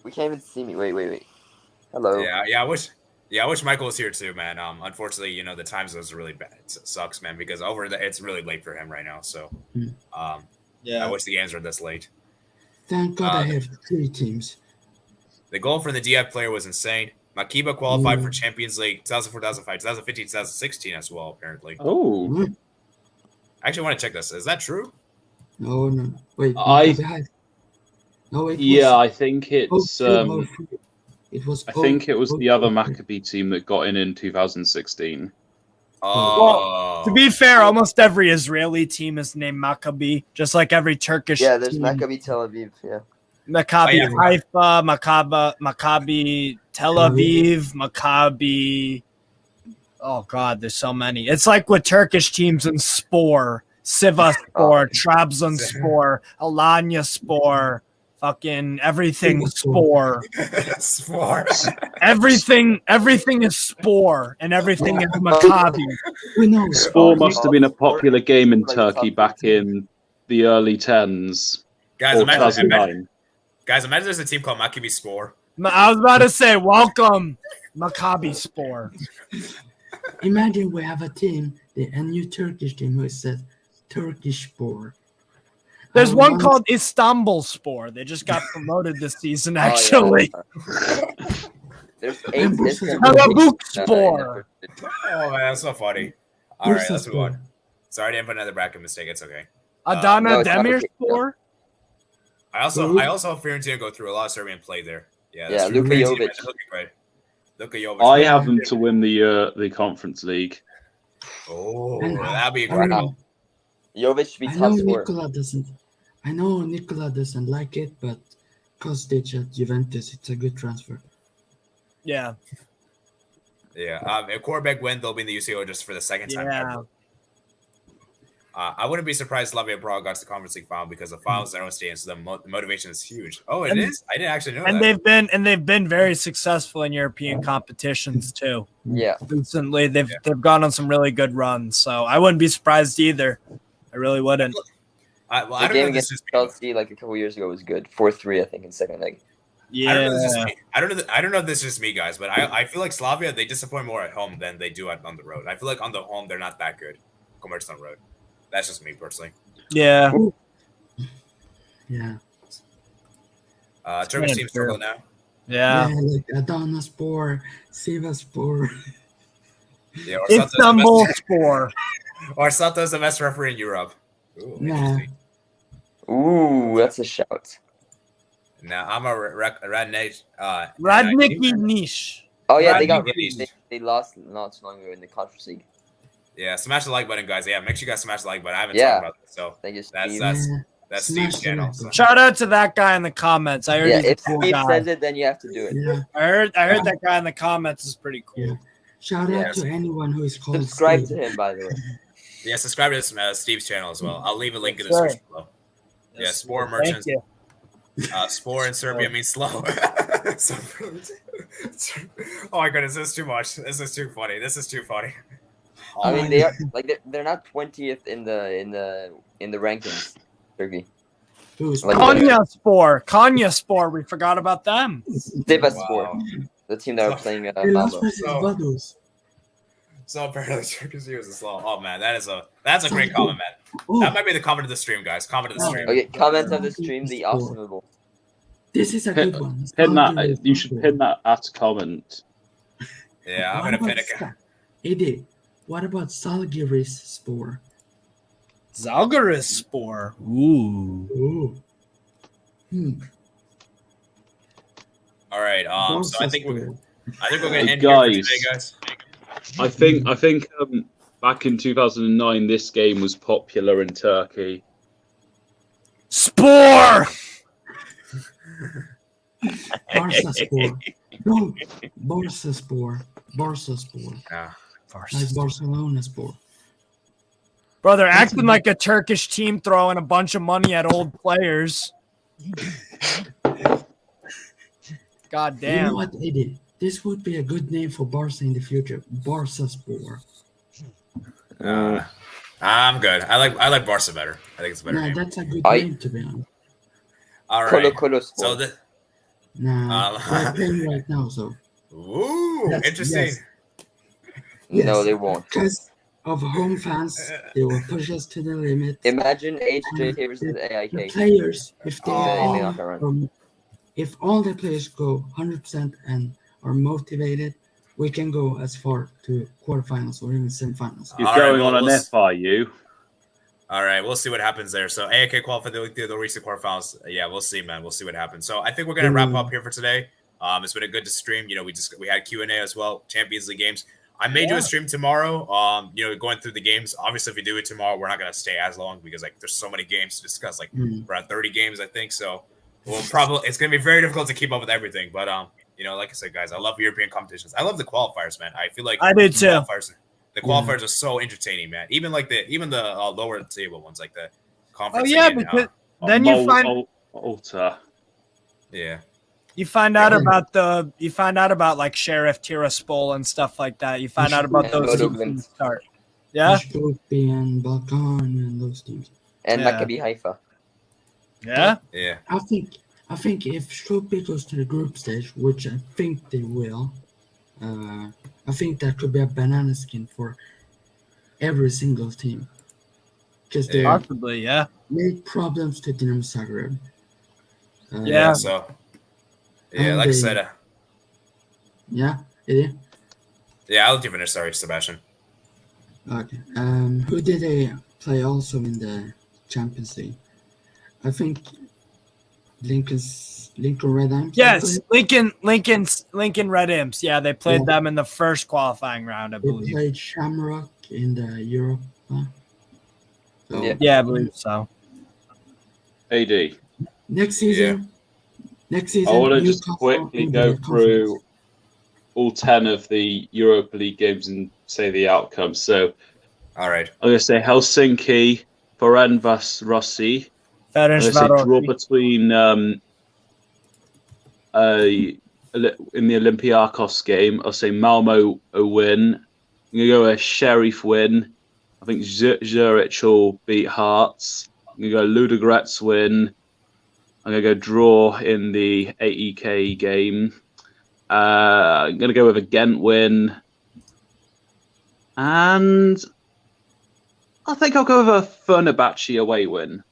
[SPEAKER 5] We can't even see me. Wait. Hello.
[SPEAKER 1] Yeah. I wish Michael was here too, man. Unfortunately, the time zone is really bad. It sucks, man, because it's really late for him right now. So, I wish the games were this late.
[SPEAKER 3] Thank God I have 3 teams.
[SPEAKER 1] The goal for the DF player was insane. Makiba qualified for Champions League 2004, 2005, 2015, 2016 as well, apparently.
[SPEAKER 4] Oh.
[SPEAKER 1] I actually want to check this. Is that true?
[SPEAKER 3] No. Wait.
[SPEAKER 4] I think it's.
[SPEAKER 3] I
[SPEAKER 4] think it was the other Maccabi team that got in 2016.
[SPEAKER 2] Well, to be fair, almost every Israeli team is named Maccabi, just like every Turkish team.
[SPEAKER 5] Yeah, there's Maccabi Tel Aviv, yeah.
[SPEAKER 2] Maccabi Haifa, Maccabi Tel Aviv, Maccabi. Oh, God, there's so many. It's like with Turkish teams in Spor, Sivasspor, Trabzonspor, Alanyaspor. Fucking everything Spore. Everything is Spore, and everything is Maccabi.
[SPEAKER 4] Spore must have been a popular game in Turkey back in the early 10s.
[SPEAKER 1] Guys,
[SPEAKER 4] or
[SPEAKER 1] imagine
[SPEAKER 4] 2009.
[SPEAKER 1] there's a team called Maccabi Spor.
[SPEAKER 2] I was about to say, welcome, Maccabi Spor.
[SPEAKER 3] Imagine we have a team, a new Turkish team who said Turkish Spor.
[SPEAKER 2] There's one called Istanbul Spor. They just got promoted this season, actually.
[SPEAKER 5] There's 8.
[SPEAKER 2] Karabuk Spor.
[SPEAKER 1] Oh man, that's so funny. All right, let's move on. Sorry, I didn't put another bracket mistake. It's okay.
[SPEAKER 2] Adana Demir Spor.
[SPEAKER 1] I also have Fiorentina go through a lot of Serbian play there. Yeah,
[SPEAKER 5] Luka Jovic.
[SPEAKER 1] Luka Jovic.
[SPEAKER 4] I have them to win the Conference League.
[SPEAKER 1] Oh, that'd be incredible.
[SPEAKER 5] Jovic should be top scorer.
[SPEAKER 3] I know Nicola doesn't like it, but Kostic at Juventus, it's a good transfer.
[SPEAKER 2] Yeah.
[SPEAKER 1] Yeah. If Korbek win, they'll be in the UCL just for the second time ever. I wouldn't be surprised Slavia Prague got to the Conference League final because the finals their own stadium, so the motivation is huge. Oh, it is? I didn't actually know that.
[SPEAKER 2] They've been very successful in European competitions too.
[SPEAKER 5] Yeah.
[SPEAKER 2] Recently, they've gone on some really good runs, so I wouldn't be surprised either. I really wouldn't.
[SPEAKER 1] I
[SPEAKER 5] The
[SPEAKER 1] don't
[SPEAKER 5] game
[SPEAKER 1] know
[SPEAKER 5] against Chelsea like a couple years ago was good. 4-3, I think, in second leg.
[SPEAKER 2] Yeah.
[SPEAKER 1] I don't know if this is just me, guys, but I feel like Slavia, they disappoint more at home than they do on the road. I feel like on the home, they're not that good compared to on the road. That's just me personally.
[SPEAKER 2] Yeah.
[SPEAKER 3] Yeah.
[SPEAKER 1] Turkish team struggle now.
[SPEAKER 2] Yeah.
[SPEAKER 3] Like Adana Spor, Sivasspor.
[SPEAKER 1] Yeah,
[SPEAKER 2] Istanbul Spor.
[SPEAKER 1] Or Santos the best referee in Europe. Ooh, interesting.
[SPEAKER 5] Ooh, that's a shout.
[SPEAKER 1] Now I'm a Radnich.
[SPEAKER 2] Radniki Nish.
[SPEAKER 5] Oh yeah,
[SPEAKER 1] Radniki.
[SPEAKER 5] they lost not too long ago in the Conference League.
[SPEAKER 1] Yeah, smash the like button, guys. Yeah, make sure you guys smash the like button. I haven't talked about this, so
[SPEAKER 5] Thank you,
[SPEAKER 1] that's Steve's channel. So.
[SPEAKER 2] Shout out to that guy in the comments. I heard he's
[SPEAKER 5] if
[SPEAKER 2] a cool
[SPEAKER 5] Steve
[SPEAKER 2] guy.
[SPEAKER 5] says it, then you have to do it.
[SPEAKER 3] Yeah.
[SPEAKER 2] I heard that guy in the comments is pretty cool.
[SPEAKER 3] Yeah. Shout out to anyone who is called
[SPEAKER 5] Subscribe
[SPEAKER 3] Steve.
[SPEAKER 5] to him, by the way.
[SPEAKER 1] Yeah, subscribe to Steve's channel as well. I'll leave a link in the description below. Yeah, Spor merchants.
[SPEAKER 2] Thank you.
[SPEAKER 1] Spor in Serbia means slow. Oh my goodness, this is too much. This is too funny.
[SPEAKER 5] I mean, they are like they're not 20th in the rankings. Turkey.
[SPEAKER 3] Like,
[SPEAKER 2] Konya Spor. We forgot about them.
[SPEAKER 5] Sivasspor, the team that were playing Malmo.
[SPEAKER 1] So apparently Turkish viewers is slow. Oh man, that's a great comment, man. That might be the comment of the stream, guys. Comment of the stream.
[SPEAKER 5] Okay, comment of the stream. The optimal.
[SPEAKER 3] This is a good one.
[SPEAKER 4] Pin that. You should pin that at comment.
[SPEAKER 1] Yeah, I'm gonna pin it.
[SPEAKER 3] Eddie, what about Zalgiris Spor?
[SPEAKER 2] Zalgiris Spor. Ooh.
[SPEAKER 1] All right. So I think we're gonna end
[SPEAKER 4] guys.
[SPEAKER 1] here for today, guys.
[SPEAKER 4] I think back in 2009, this game was popular in Turkey.
[SPEAKER 2] Spor.
[SPEAKER 3] Barca Spor. No, Barca Spor. Like Barcelona Spor.
[SPEAKER 2] Brother, acting like a Turkish team throwing a bunch of money at old players. God damn.
[SPEAKER 3] You know what, Eddie? This would be a good name for Barca in the future. Barca Spor.
[SPEAKER 1] I'm good. I like Barca better. I think it's a better name.
[SPEAKER 3] That's a good name, to be honest.
[SPEAKER 1] All right.
[SPEAKER 5] So
[SPEAKER 3] we're playing right now, so.
[SPEAKER 1] Ooh, interesting.
[SPEAKER 3] Yes.
[SPEAKER 5] No, they won't.
[SPEAKER 3] Because of home fans, they will push us to the limit.
[SPEAKER 5] Imagine HJK versus AIK.
[SPEAKER 3] The players, if all the players go 100% and are motivated, we can go as far to quarterfinals or even semifinals.
[SPEAKER 4] You're going on an F, are you?
[SPEAKER 1] All right, we'll see what happens there. So AIK qualified the recent quarterfinals. Yeah, we'll see, man. We'll see what happens. So I think we're gonna wrap up here for today. It's been a good stream. You know, we had Q&A as well, Champions League games. I may do a stream tomorrow. Going through the games. Obviously, if we do it tomorrow, we're not gonna stay as long because there's so many games to discuss. Around 30 games, I think. So it's gonna be very difficult to keep up with everything. But like I said, guys, I love European competitions. I love the qualifiers, man. I feel like
[SPEAKER 2] I do too.
[SPEAKER 1] The qualifiers are so entertaining, man. Even the lower table ones, like the conference.
[SPEAKER 2] Oh yeah, because then you find
[SPEAKER 4] Alta.
[SPEAKER 1] Yeah.
[SPEAKER 2] You find out about like Sheriff Tiraspol and stuff like that. You find out about those teams start. Yeah.
[SPEAKER 3] And Balkan and those teams.
[SPEAKER 5] and
[SPEAKER 2] Yeah.
[SPEAKER 5] Maccabi Haifa.
[SPEAKER 2] Yeah.
[SPEAKER 1] Yeah.
[SPEAKER 3] I think if Schalke goes to the group stage, which I think they will, I think that could be a banana skin for every single team. Because they
[SPEAKER 2] Possibly, yeah.
[SPEAKER 3] made problems to Dinamo Zagreb.
[SPEAKER 2] Yeah.
[SPEAKER 1] So, yeah,
[SPEAKER 3] And
[SPEAKER 1] like I
[SPEAKER 3] they-
[SPEAKER 1] said,
[SPEAKER 3] Yeah, it is.
[SPEAKER 1] yeah, I'll let you finish. Sorry, Sebastian.
[SPEAKER 3] Okay. Who did they play also in the Champions League? I think Lincoln Red Imps.
[SPEAKER 2] Yes, Lincoln Red Imps. Yeah, they played them in the first qualifying round, I
[SPEAKER 3] They
[SPEAKER 2] believe.
[SPEAKER 3] played Shamrock in the Europa. So
[SPEAKER 2] Yeah, I believe so.
[SPEAKER 6] AD.
[SPEAKER 3] next season,
[SPEAKER 6] I want to just
[SPEAKER 3] Newcastle
[SPEAKER 6] quickly
[SPEAKER 3] in
[SPEAKER 6] go
[SPEAKER 3] the
[SPEAKER 6] through all 10 of the Europa League games and say the outcomes. So
[SPEAKER 1] All right.
[SPEAKER 6] I'm going to say Helsinki, Ferencváros Rossi. I'm going to say draw between in the Olympiacos game. I'll say Malmo a win. I'm going to go a Sheriff win. I think Zurich will beat Hearts. I'm going to go Ludogorets win. I'm going to go draw in the AEK game. I'm going to go with a Ghent win. And I think I'll go with a Fenerbahce away win.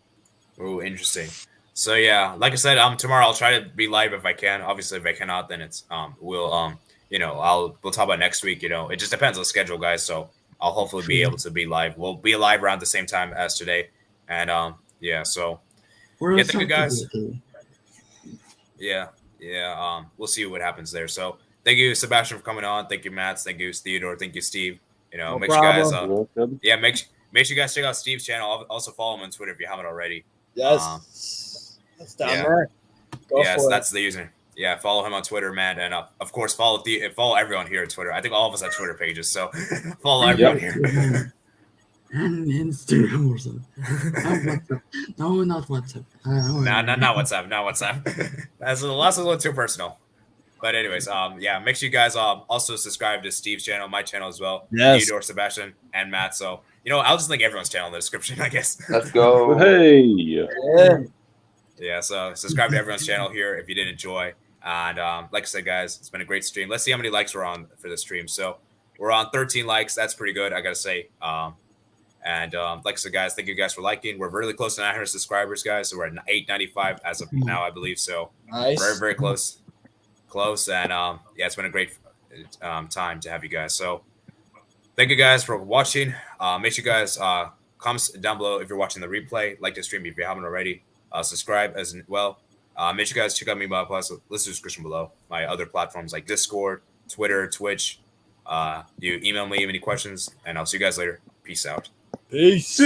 [SPEAKER 1] Oh, interesting. So yeah, like I said, tomorrow I'll try to be live if I can. Obviously, if I cannot, then it's we'll we'll talk about next week. It just depends on the schedule, guys. So I'll hopefully be able to be live. We'll be live around the same time as today, and yeah. So thank you guys. Yeah. We'll see what happens there. So thank you, Sebastian, for coming on. Thank you, Matt. Thank you, Theodore. Thank you, Steve.
[SPEAKER 2] No
[SPEAKER 1] make sure you guys.
[SPEAKER 6] Welcome.
[SPEAKER 1] Yeah, make sure you guys check out Steve's channel. Also follow him on Twitter if you haven't already.
[SPEAKER 2] Yes. That's down there.
[SPEAKER 1] Yes, that's the user. Yeah, follow him on Twitter, man, and of course follow everyone here on Twitter. I think all of us have Twitter pages, so follow everyone here.
[SPEAKER 3] And Instagram or something. No, not WhatsApp.
[SPEAKER 1] Not WhatsApp. Not WhatsApp. That's a little too personal. But anyways, make sure you guys also subscribe to Steve's channel, my channel as well.
[SPEAKER 2] Yes.
[SPEAKER 1] Theodore, Sebastian, and Matt. So I'll just link everyone's channel in the description, I guess.
[SPEAKER 5] Let's go.
[SPEAKER 6] Hey.
[SPEAKER 1] Yeah, so subscribe to everyone's channel here if you did enjoy. And like I said, guys, it's been a great stream. Let's see how many likes we're on for the stream. So we're on 13 likes. That's pretty good, I gotta say. And like I said, guys, thank you guys for liking. We're really close to 900 subscribers, guys. So we're at 895 as of now, I believe. So
[SPEAKER 2] Nice.
[SPEAKER 1] very, very close. And it's been a great time to have you guys. So thank you guys for watching. Make sure you guys comment down below if you're watching the replay. Like the stream if you haven't already. Subscribe as well. Make sure you guys check out me by plus list in the description below. My other platforms like Discord, Twitter, Twitch. You email me any questions, and I'll see you guys later. Peace out.
[SPEAKER 2] Peace.